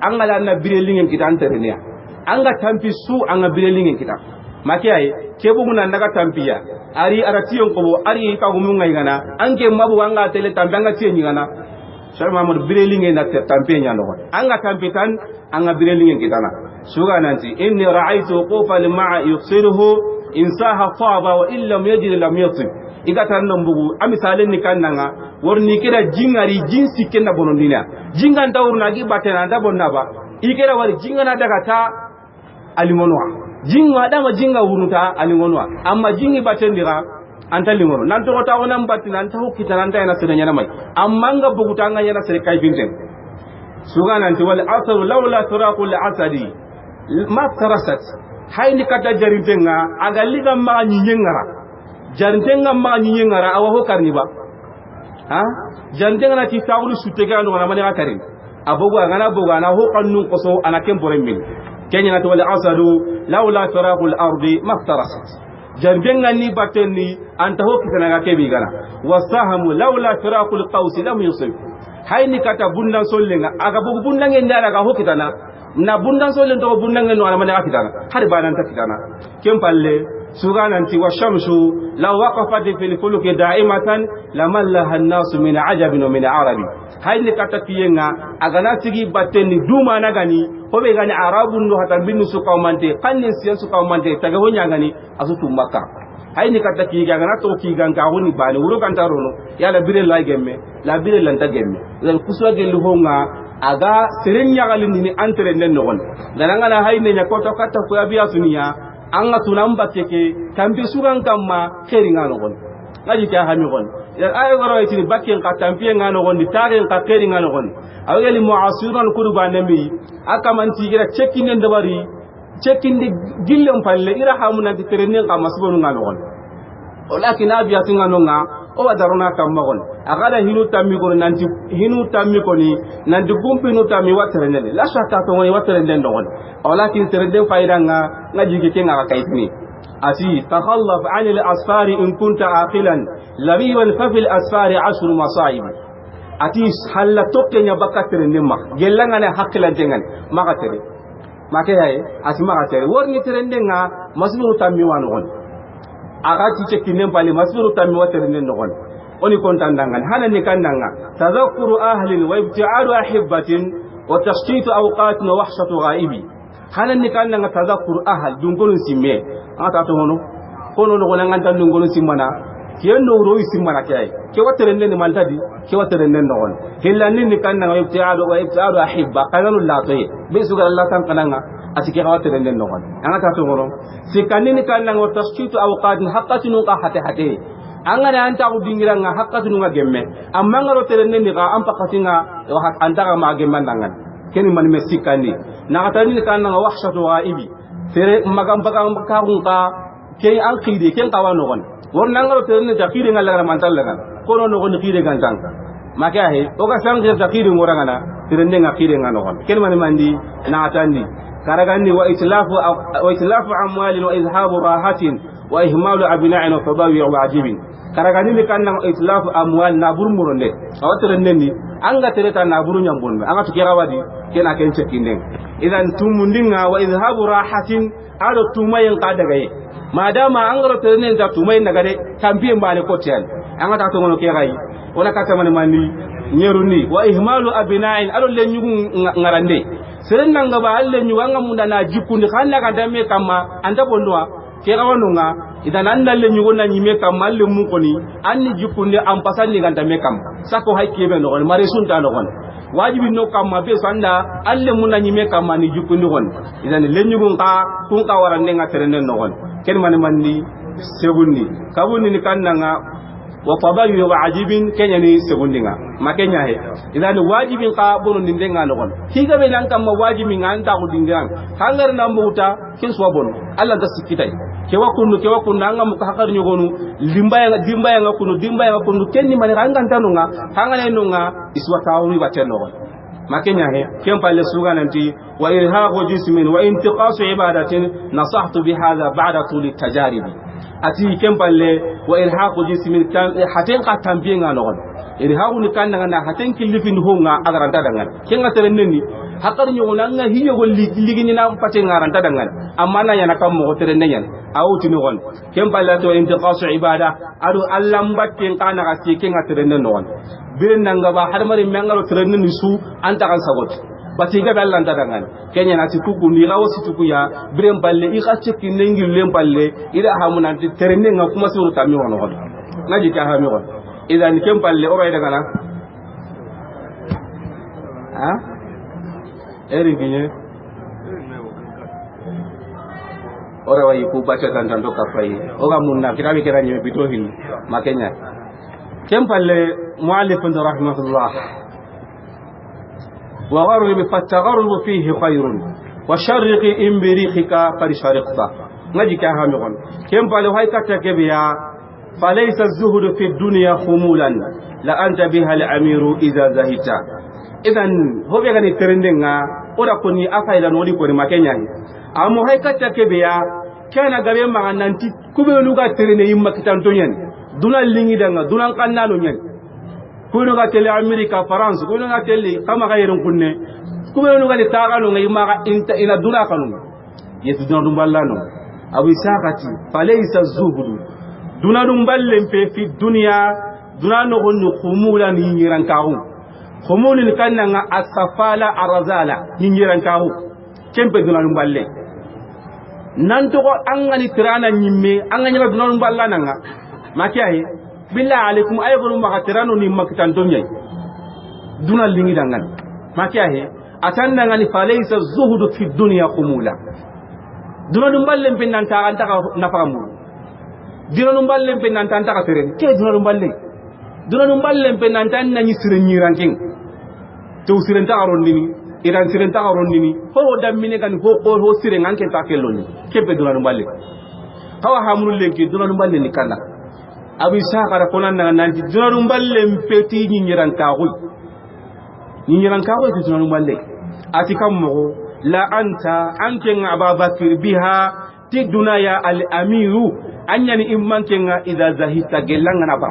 anga la na biren linge kita antere ne anga tampi su anga biren linge kita makiyaye kebuguna ndaga tampiya ari aratiyon ko ari ka gumunga igana anke mabu anga tele tambanga tiyenyi gana shay mamad birelinge na tampenya no anga tampitan anga birelinge kitana suga nanti inni ra'aytu qufa lima'a yusiruhu insaha taba wa illam yajid lam yatib igatan nambugu amisalen ni kannanga worni kira jingari jinsi kenna bonondina jingan tawurna gi batena da bonna ba ikera war jingana daga ta alimonwa jingwa dama jinga wuruta alingonwa amma jingi batendira anta lingono nan to ta wonan batina anta hokita nan ta yana sirenya na mai amma nga buguta nga yana sir kai binten suga nan to wal asr laula turaqul asadi ma tarasat hayni kata jarintenga aga liga ma nyinyengara jarintenga ma nyinyengara awa ho karni ba ha jarintenga na ti tawlu sutega no na mane akarin abogo ngana bogo ana ho kannun koso ana kembore min kenya to wal asadu laula firaqul ardi maftarasat jarbenga ni bateni anta hokita na kebi gana wasahamu laula firaqul qaus lam yusib hayni kata bundan sollenga aga bugu bundange ndara ga hokita na bundan sollen to bundange no ala mane akitana har banan ta kitana kempalle sugananti washamsu law waqafat fil fuluki da'imatan lamallaha an-nas min ajabin wa min arabi hayni kata kiyenga aga na tigi bateni duma na gani hobe gani arabun no hatan binu su kawmante kannin siyan su kawmante taga wonya gani asutu makka hayni kata kiga gana to kiga ga woni bani wuro kan tarono yala bire la gemme la bire lan ta gemme dan kuswa gelu honga aga serenya galin ni antere nen no gon dan ngana hayne nya ko to kata ko abiya suniya anga tunamba keke tambi sugan kamma kheri ngano gon ngaji ta hami gon ya ay goro itini bakken ka tampi ngano gon di tare ka kheri ngano gon aweli mu'asirun kurba nami aka man tigira chekinen dabari cekindi gillem palle ira hamuna terenne ka masbonu ngano walakin abiya tingano nga o wadaruna kammagon agada hinu tammi ko nanti hinu tammi ko ni nanti gumpi nu tammi waterende la shaka to woni waterende ndon walakin terende fayda nga ngajigi ke nga kaitni ati takhallaf an al asfari in kunta aqilan labiwan fa fil asfari 10 masaib ati halla tokke nya bakaterende ma gelanga ne hakkilan tengan maka tere make hay ati maka tere worni terende nga masnu tammi wanu agati cekinen pali masuru tammi waterinde nogon oni kontandangan hanani kandanga tadhakkuru ahlin wa ibti'adu ahibbatin wa tashtitu awqatin wa wahshatu ghaibi hanani kandanga tadhakkuru ahl dungolun simme ata to hono kono no gonan tan dungolun simmana kiyendo ro simmana kay ke waterinde ni mantadi ke waterinde nogon hillanni ni kandanga ibti'adu ahibba kananu latoy be sugal Allah tan kananga atike waterinde nogon anga to hono sikanini kannanga wa tashkitu awqatin haqqatinu ka hate angana anta ko dingiranga haqqatinu nga gemme amma ngaro terenne ni ka am pakatinga wa anta ma gemman dangan keni man me sikandi na katani kannanga wahshatu ghaibi tere magam bagam ka hunka ke an khide ken kawano gon wor nangaro terenne jakire ngala mantal lagan kono no gon khide gantang maka he o ka sang jakire ngoranga na terenne nga khide ngano gon ken man mandi na atandi karagani wa itlafu amwalin wa izhabu rahatin wa ihmalu abna'in wa fadawi wa ajibin karagani ni kanna itlafu amwal na burmuronde awatren nenni anga tereta na buru nyambonbe anga tukira wadi kena ken cekinde idan tumundinga wa izhabu rahatin ado tumayen kadagaye madama angaro terenen da tumayen nagade tampiye mbale kotel anga ta to ngono ke gai wala kata man mani nyeruni wa ihmalu abna'in ado lenyugu ngarande seren nanga ba alle nyuwanga munda na jikundi khanda ka dame kama anda bondwa ke kawanunga idan annalle nyugo na nyime kama alle mu koni anni jikundi ampasani ganda me kam sako haike be no mare sunta no gon wajibi no kama be sanda alle mun na nyime kama ni jikundi gon idan le nyugo ka kun ka warande nga terene no gon ken man manni segundi kabundi ni kannanga wa fadawi wa ajibin kenya ni segundinga makenya he idan wajibin ka bono nindenga no gon higa be nan kam wajibin anta ko dingang hangar na muta kin so bon Allah da sikitai ke wakunu anga muka hakar nyogonu dimbaya nga kunu kenni mane rangan tanunga hangane nunga iswa tawri bateno gon makenya he kem pale suga nanti wa irhaqu jismin wa intiqasu ibadatin nasahtu bi hadha ba'da tuli tajaribi ati kempalle wa irhaqu jismin haten ka tambienga nogon irhaqu ni kanda na haten kilifin honga agaranta dangan kenga terenneni hakar nyogo nanga hiyo gol ligini na pate ngaranta dangan amma na yana kam mo terenenyan awuti ni gon kempalle to intiqasu ibada adu allam batten kana ka kenga terennen nogon biren nanga ba har mari mengalo terennen su anta kan sagot batiga Allah ndadangan kenya na tikuku ni gawo situku ya birem balle I khache kinengi lem balle ida hamuna terenne nga kuma suru tami wono godo ngaji ka hami godo idan kem balle o bayda kana ha eri ginye ora wayi ku bacha tan do ka fay o ga munna kitabi kira nyi bito hin makenya kem balle muallif rahimahullah وغرب فالتغرب فيه خير وشرق إمبريخك قد شرقت نجي كهامغون كم بالو هاي كتكبيا فليس الزهد في الدنيا خمولا لأنت بها الأمير إذا زهدت إذن هو بيغني ترندنا ودا كوني أفايدا نولي كوني مكينيا أمو هاي كتكبيا كان غبي ما نانتي كوبلوغا تريني يما كتان دونيان دونا لينغي دanga دونا kannano nyen kuno ga tele America France kuno ga tele kama ga yirin kunne kuno ga ta kanu ngai ma inta ina duna kanu yesu duna dum ballano abu isaqati falaysa zuhdu duna dum ballen fi dunya duna no honu khumula ni nyiran kawu khumulin kannanga asfala arzala ni nyiran kawu kempe duna dum balle nan to ko angani tirana nyimme angani ba duna dum ballana nga makiyahi billah alaikum ayyukum magatirano ni makitan dunya duna lingi dangan makiyahi atanna ngani falaysa zuhdu fi dunya khumula duna dum ballen pinnan ta anta nafamu duna dum ballen pinnan ta anta ka feren ke duna dum ballen pinnan tan nani siren nyiranking to siren ta aron dini iran siren ta garondini ho dammine kan ho siren anke ta kelloni kebe dunanu balle hawa hamul lenki dunanu balle ni kala abu isa kara konan nan dunanu balle mpeti nyinyiran ka hoy dunanu balle atikam mo la anta anke ababakir biha ti dunaya al amiru anyani immanke nga idha zahita gelanga na ba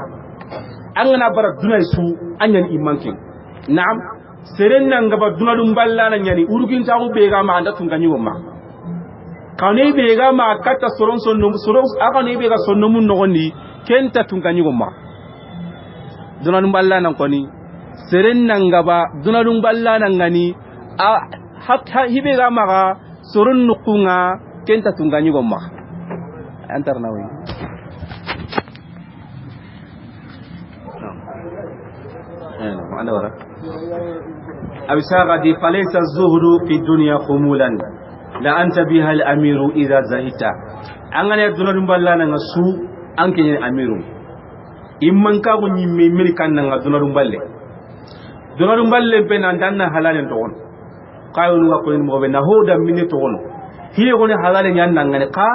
angana bara dunay su anyani immanke naam serenna ngaba dunadum ballana nyani urugin tagu bega ma anda tunganyi woma kane bega ma kata soron akane bega sonno mun nogondi kenta tunganyi woma dunadum ballana koni serenna ngaba dunadum ballana ngani hatta hibega ma soron nukunga kenta tunganyi woma antar nawi ana wara أبساغ دي فليس الزهد في الدنيا خمولا لا أنت بها الأمير إذا زهدت أنا يدنا نبلانا نسو أنك الأمير إمن كابو نيمي ملكان ندنا نبلة دنا نبلة بين عندنا حلال تون قايون وقولين مغبنا هو دم مني تون هي يقول حلال يان نعند قا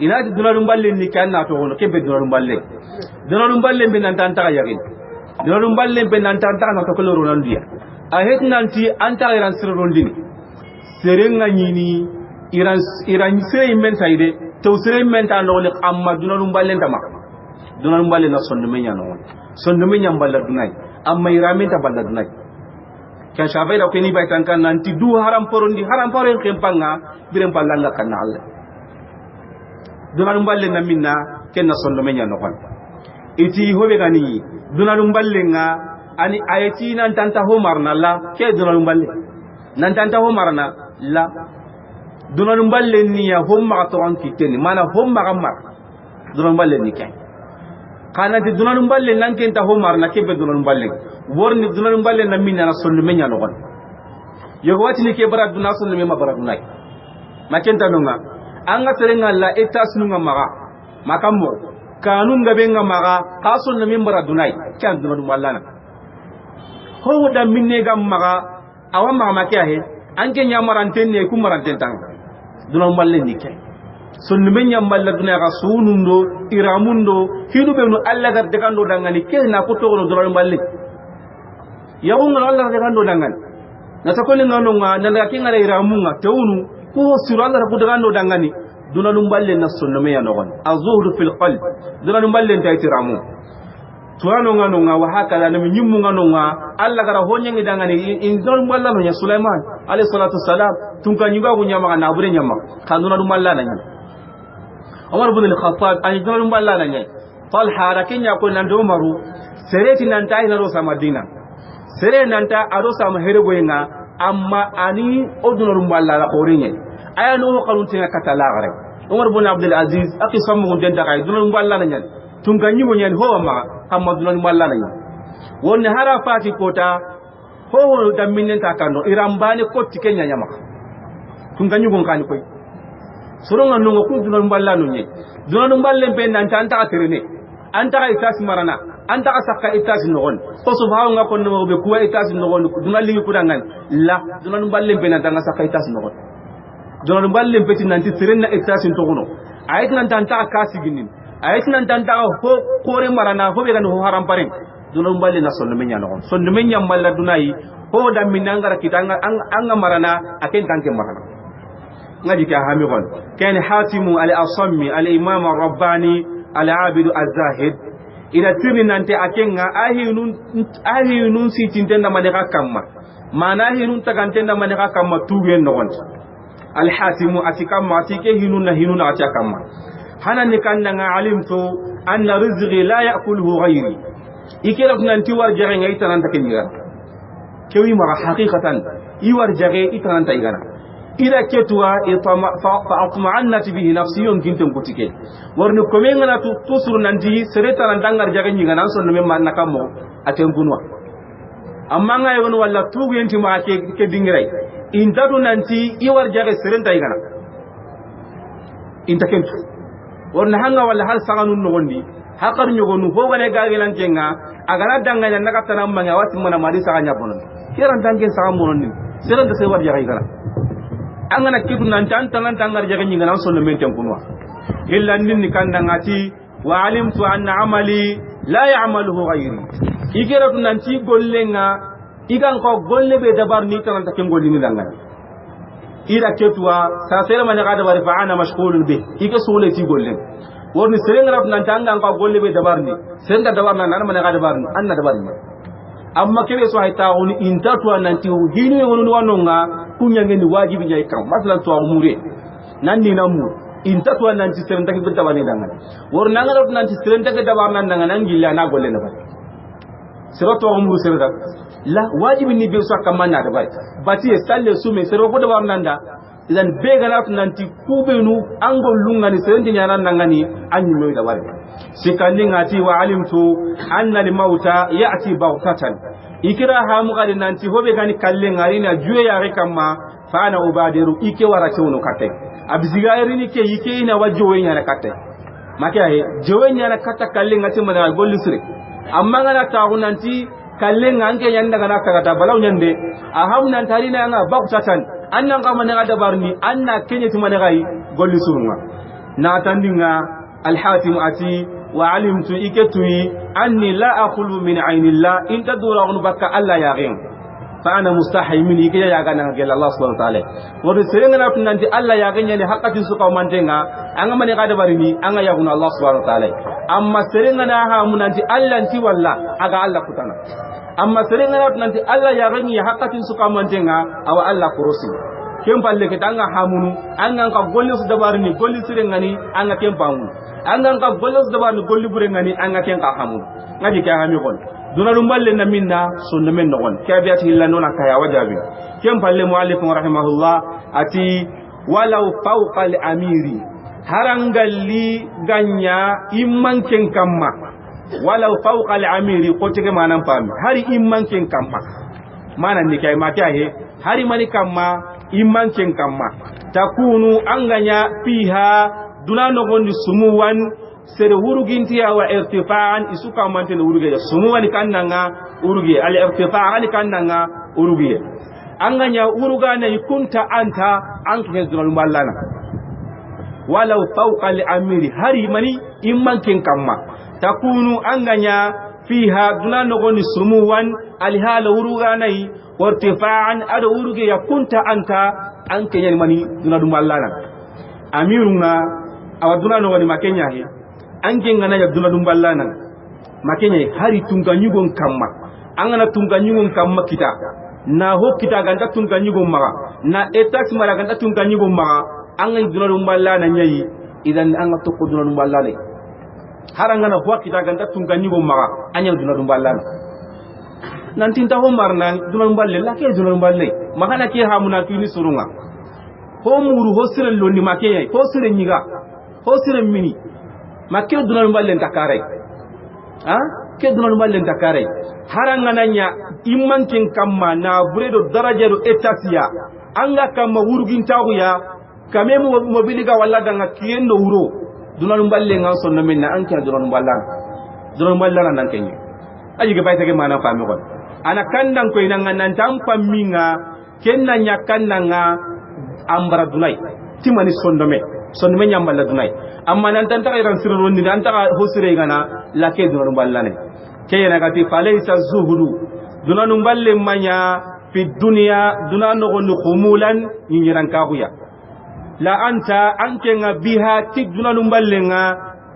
إنا دنا نبلة نكان ناتون كيف دنا نبلة بين عندنا تغيرين دنا نبلة بين عندنا ناتكلم رونالديا ahet nanti anta iran sirrondini serenga nyini iran sire men sayde to sire men ta no le amma dunalum ballen tama dunalum ballen na sonno menya no sonno menya balla dunai amma iramen ta balla dunai kan shabai da keni bai tankan nanti du haram poron kempanga birem ballanga kana Allah dunalum ballen na minna ken na sonno menya no kon iti hobe gani dunalum ballenga ani ayati nan tanta ho marna la ke dunalum balle nan tanta ho marna la dunalum balle ni ya homma to an kiteni mana homma gamar dunalum balle ni kay kana ti dunalum balle nan kenta ho marna ke be dunalum balle worni dunalum balle na minna na sondu menya no gon yogo wati ni ke bara dunal sondu mema bara dunai makenta nonga anga serenga la etas nunga maga makammo kanun gabe nga maga ka sondu mem bara dunai kan dunalum ballana ho da minne gam maga awam maga makiahe anke nyamaranten ne ku maranten tang dunalum balle ni kay sondu menya mballa dunai ga sunundo iramundo hidu be no alla gar de kando dangani ke na ko to no dunalum balle yawu ngala alla de kando dangani na takoli ngano nga nanda kinga iramunga teunu ko suralla ko de kando dangani dunalum balle na sondu meya no gon azhuru fil qalb dunalum balle tay tiramu tuano ngano nga wa hakala na nyimmu ngano nga alla gara honyangi dangani in dunalum balla no ya Sulaiman alayhi salatu wassalam tunka nyuga ko nyama na bure nyama kanuna dum balla na nya Umar ibn al-Khattab ay dunalum balla na nya Talha rakinya ko nan do maru sereti nan tay na ro sa Madina sere nanta ado sama here goyenga amma ani odunalum balla la qorinye aya no qalun tinga katala gare Umar ibn Abdul Aziz aki samu den daga dunalum balla na nya tunga nyimo nyen ho ma amma dunalum balla na nya wonni hara fati kota ho da minen ta kanu irambane ko tikenya nyama tunga nyugo ngani koy soronga no ko dunalum balla no nye dunalum balle be nan tanta aterene anta ka itas marana anta ka sakka itas nogon ko subhanahu nga kon no be kuwa itas nogon dunal lingi kudangan la dunalum balle be nan tanga sakka itas nogon dunalum balle be tin nanti serenna itas to gono ayit nan tanta ka siginin ayit nan tanta ho kore marana ho be gan ho haram pare dunalum balle na sonno menya nogon sonno menya malla dunai ho da minangara kitanga anga marana aken tanke marana ngadi ka hami gon ken hatimu al asammi al imam ar rabbani al abid al zahid ila tiri nante akenga ahinun si tintenda maneka kamma mana hinun tagantenda maneka kamma tugen nogon al hatimu atikam atike hinun na atakamma hanan kannanga alimtu anna rizqi la ya'kuluhu ghayri ikela kunanti war jare ngai tananta kenga kewi ma haqiqatan iwar jare itananta igana ila ketwa fa atma'annat bihi nafsi yumkin kutike warni komenga na tusuru nanti sereta nan dangar jaga nyinga nan sonno memma nakamo atengunwa amma ngai won walla tugu enti ma ke dingirai indadu nanti iwar jaga serenta igana inta kentu warni hanga walla hal saganun no gondi hakar nyogonu ho gane gagelan kenga agana danga nan nakata nan manga wati mana mari saganya bonon kiran dangen sagam bonon seran da sai war jaga igara angana kitu nan tan tan tangar jaga nyinga nan sonno men tempunwa illa ninni kanda ngati wa alimtu anna amali la ya'maluhu ghayri igera nan ci gollenga igan ko golle be dabar ni tan ta ken golli ni dangan ira ketwa sa sere man ga dabar fa ana mashghulun bi ike sole ci gollen worni serenga rab nan tanga ko golle be dabar ni senga dabar nan man ga dabar ni anna dabar ni amma kebe so hay taawuni intatwa nan ti hinu wonu wanonga kunya ngeni wajibi nyai kam masalan to amure nan ni namu intatwa nan ti seren taki bita bani dangan wor nan rab nan ti seren taki dabar nan dangan nan gilla na golle na bari sirato amuru serda la wajibi ni be so kamana da bai bati e salle su me sero ko dabar nan da idan be ganat nan ti kubenu angol lunga ni seren nyana nangani anyi me da bari sikandi ngati wa alimtu anna al mauta ya'ti bawtatan ikira ha mu gadi nanti hobe gani kalle ngari na juye yare kamma fa ana ubadiru ike wara chewno katte abzigairi ni ke ike ina wajowe nyana katte makia he jowe nyana katta kalle ngati mana golli sire amma ngana tawu nanti kalle ngange yanda kana kagata balaw nyande aham nan tari na nga bawtatan annan kama na dabarni anna kenye timane gai golli surunga na tandinga الحاتم أتي وعلمت إكتوي أني لا أخل من عين الله إن تدور بك ألا يغين فأنا مستحي من إكيا يغانا قال الله سبحانه وتعالى ورسلنا نفسنا أنت ألا يغين يعني حقا تنسوكا ومانتنا أنا من يغاد بارني أنا يغون الله سبحانه وتعالى أما سرنا نها من أنت ألا أنت والله أغا الله كتنا أما سرنا نفسنا أنت ألا يغين حقا تنسوكا ومانتنا أو ألا كروسي kem palle ke tanga hamunu anga ka gollis dabarni gollis rengani anga kem pamu anga ka gollis dabarni golli burengani anga kem ka hamunu ngaji ka hami gon duna dum balle na minna sunna men no gon ka biati illa nona kaya wajabi kem palle muallif rahimahullah ati walau fawqa al amiri harangalli ganya imman ken kamma walau fawqa al amiri ko tege manan pam hari imman ken kamma manan ni kay mata he hari mani kamma imman ken kamma takunu anganya fiha dunano gondi sumuwan sere huruginti ya wa irtifa'an isuka mantene uruge sumuwan kannanga uruge al irtifa'an kannanga uruge anganya urugana ikunta anta anke dunal mallana walau fawqa al amiri hari mani imman ken kamma takunu anganya fiha dunano gondi sumuwan al hala urugana wartifa'an ada uruge ya kunta anta anke nyani mani duna dum wallana amiruna awaduna no wani makenya he anke ngana ya duna dum wallana makenya hari tunga nyugon kamma angana tunga nyugon kamma kita na ho kita ganda tunga nyugon maga na etax mara ganda tunga nyugon maga angan duna dum wallana nyai idan anga to ko duna dum wallana harangana ho kita ganda tunga nyugon maga anya duna dum wallana nanti ta homarna dunan balle la ke dunan balle magana ke hamuna kini surunga ho muru ho siren lonni make ho siren nyiga ho siren mini make dunan balle takare ha ke dunan balle takare haranga nanya imman ken kamma na buredo daraja do etasiya anga kamma wurugin tawya kame mo mobiliga walla danga kiyendo wuro dunan balle ngan sonno minna anka dunan ballana nan kenye ayi ge bayta ge mana fami gon ana kandang ko ina nan tampa minga kenna nya kannanga ambara dunai timani sondome nyamballa dunai amma nan tan ta iran sirro ni nan ta hosire gana la ke dunun ballane ke yana gati falaysa zuhudu dunun balle manya fi dunya dunano gonu khumulan nyiran kabuya la anta ankenga biha tidunun ballenga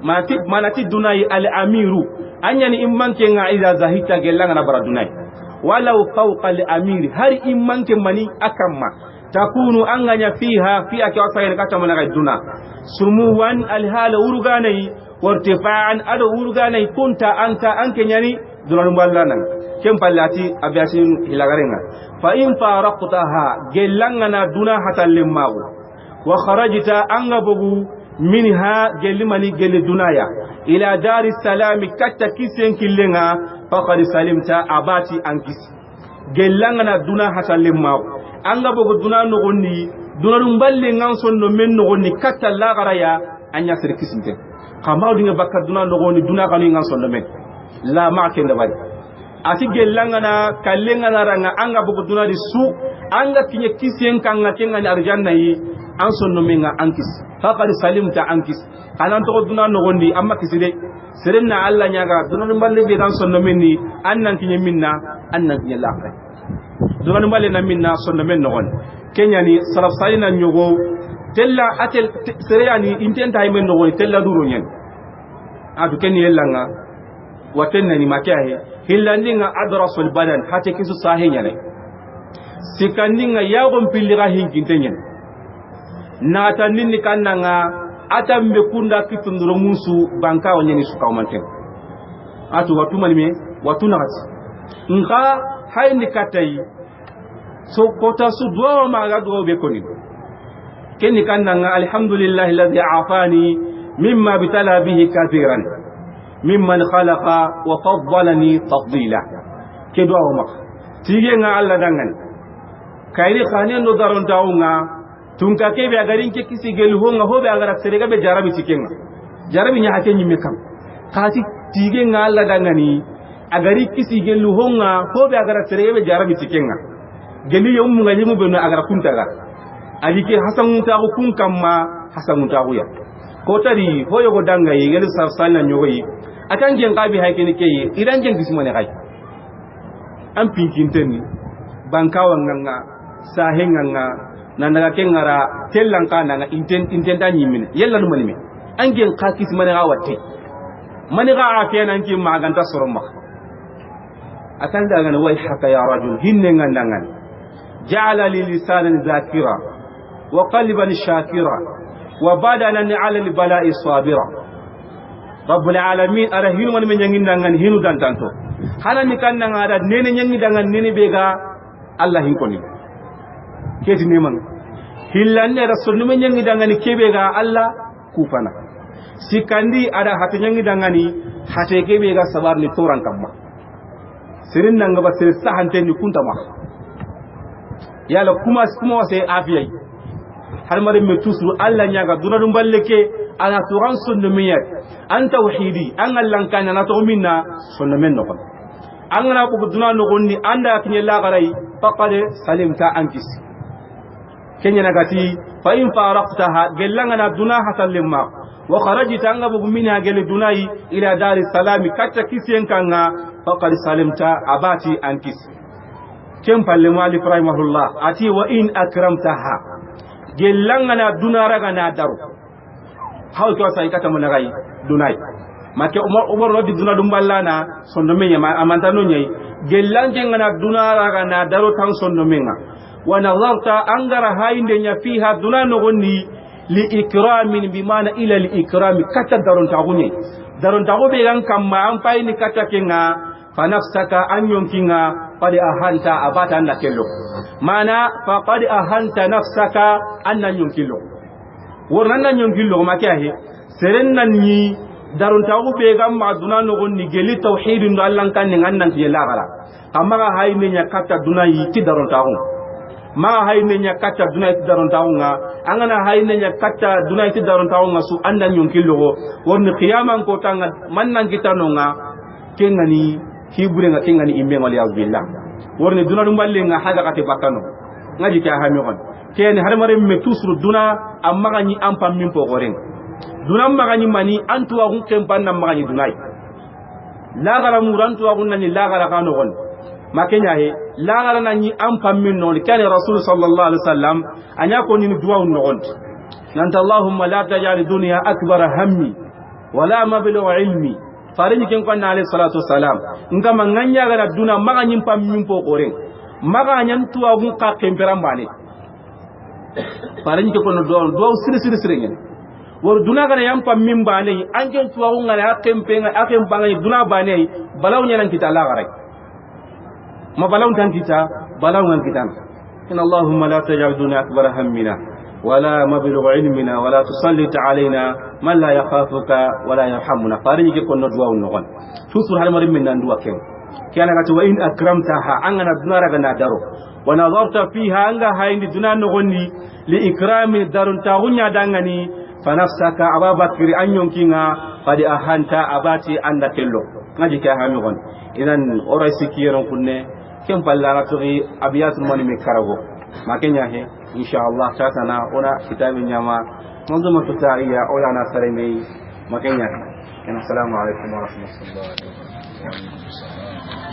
matib manati dunai al amiru anyani immankenga ida zahita gelanga na baradunai walau fawqa al amir har immanke mani akamma takunu anganya fiha fi akawasa kata mana duna sumuwan al hala urganai wartifa'an ado urganai kunta anta anke nyani dunan ballana kem pallati abiasin hilagarenga fa in faraqtaha gelanga na duna hatallimmagu wa kharajta angabugu minha gelimani geli dunaya ila dari salami katta kisen killenga faqad salimta abati ankis gelanga na duna hasalimma anga bogo duna no gonni duna dum balle ngan sonno men no gonni katta la garaya anya sir kisinte kama dinga bakka duna no gonni duna kanu ngan sonno men la ma ken da bari ati gellanga na kallenga na ranga anga bugu duna di su anga kinye kisien kanga kenga ni arjanna yi an sonno menga ankis faqad salimta ankis anan to duna no gondi amma kiside serenna alla nyaga duna mballe be dan sonno menni annan kinye minna annan kinye lakay duna mballe na minna sonno men no gon kenya ni salaf salina nyogo tella atel sereyani intenta ay men no gon tella duro nyen adu kenni yellanga watenna ni makahe hillandinga adrasul badan hate kisu sahenya ne sikandinga yagon pilliga hinkintenyen nata ninni kannanga atambe kunda kitunduro musu banka wanyeni sukaumante atu watu malime watu nagati nga hayni katai so kota su duwa maga duwa be koni kenni kannanga alhamdulillah alladhi afani mimma bitala bihi kathiran mimman khalaqa wa faddalani tafdila kedo awma tige nga alla dangan kayri khane no daron taunga tunka ke be agarin ke kisi gelu honga hobe agara serega be jarabi cikenga jarabi nya hakenyi mekam khati tige nga alla dangani agari kisi gelu honga hobe agara serega be jarabi cikenga geli yum nga yimu be no agara kuntaga alike hasan ta ko kun kamma hasan ta ko ya ko tari hoyo go danga yi gelu sarsalna nyoyi atan gen qabi haykeni keye idan gen gismone kay am pinkinten bankawan nganga sahenganga nanaga kengara tellan kana intenta nyimin yalla no malimi an gen qakis mane ga watte mane ga akenan ki maganta soroma atan daga no way haka ya rajul hinne ngandangan ja'ala li lisanan zakira wa qalban shakira wa badanan 'ala al-bala'i sabira rabbul alamin ara hinu man men nyangin dangan hinu dan tanto hanani kan nanga ada nene nyangi dangan nene bega Allah hin koni keti neman hillanne rasul men nyangi dangan kebega Allah kufana sikandi ada hatu nyangi dangani hate kebega sabar ni toran kamma sirin nanga ba sir sahante ni kunta ma yala kuma wase afiyai har mare me tusru Allah nyaga dunadum balleke ana turan sunnu miyat an tauhidi an allan kana na to minna sunnu men no an na ko duna no gonni anda kinye la garai faqad salimta ankis kenya nagati fa in faraqtaha gelanga na duna hasal limma wa kharajta an abu minha gel dunai ila dar salam katta kisien kanga faqad salimta abati ankis kem palle mali rahimahullah ati wa in akramtaha gelanga na duna raga na daru haw ko sai kata mun gai dunai make umar no di duna dum ballana sondo menya ma amanta no nyai gellange ngana duna raga na daro tan sondo menga wa nazarta angara hainde nya fiha duna no gonni li ikramin bimana ila li ikrami kata daron tagu be gan kamma an fayni kata kenga fa nafsaka an yonkinga qad ahanta abata an kello mana fa qad ahanta nafsaka an yonkillo wornan yonkillo ma kyahe serennan ni daron tagu be gan ma duna no gonni geli tauhidin do Allah kan nan ti la gala amma ga hayni nya kata duna yi ti daron tagu ma hayne nya katta dunay ti daron tawnga angana hayne nya katta dunay ti daron tawnga su andan yonkillo wonni qiyaman ko tanga man nan kitanonga kengani hibure nga kengani imbe wal yazbillah worni duna dum balle nga haga kate bakano ngaji ka hami on ken har mare me tusru duna amma gani ampam min po goren duna magani mani antu wa gun kempan nam magani dunay la gara murantu wa gun nani la gara kano gon makenya he la gara nani ampam min non kan rasul sallallahu alaihi wasallam anya ko ni duwa on non nanta allahumma la tajal dunya akbar hammi wala mablugh ilmi farini ken ko na alaihi salatu wasalam ngama nganya gara duna magani pam min po goren maganya tuwa gun ka kemperam bane farini ko no do siri ngen wor duna gara yam pam min bane anken tuwa gun ngara kempenga akem bangani duna bane balaw nyalan kita la gara ما بلون كان كتا بلون كتان إن اللهم لا تجعل الدنيا أكبر همنا ولا مبلغ علمنا ولا تسلط علينا من لا يخافك ولا يرحمنا فارني كون ندوا ونغن توصل هل مريم من ندوا كان قالت وإن أكرمتها أننا الدنيا رغنا دارو ونظرت فيها أنها هاي الدنيا نغني لإكرام دار تغني دانغني فنفسك أبا بكر أن يمكنها قد أهانت أباتي أن كله ngaji ka ha mi gon idan ora sikiron kunne kem palla to abiyat moni me karago makenya he inshallah tatana ona kitabi nyama منظومة التعية أولانا سليمي مكينة. السلام عليكم ورحمة الله وبركاته.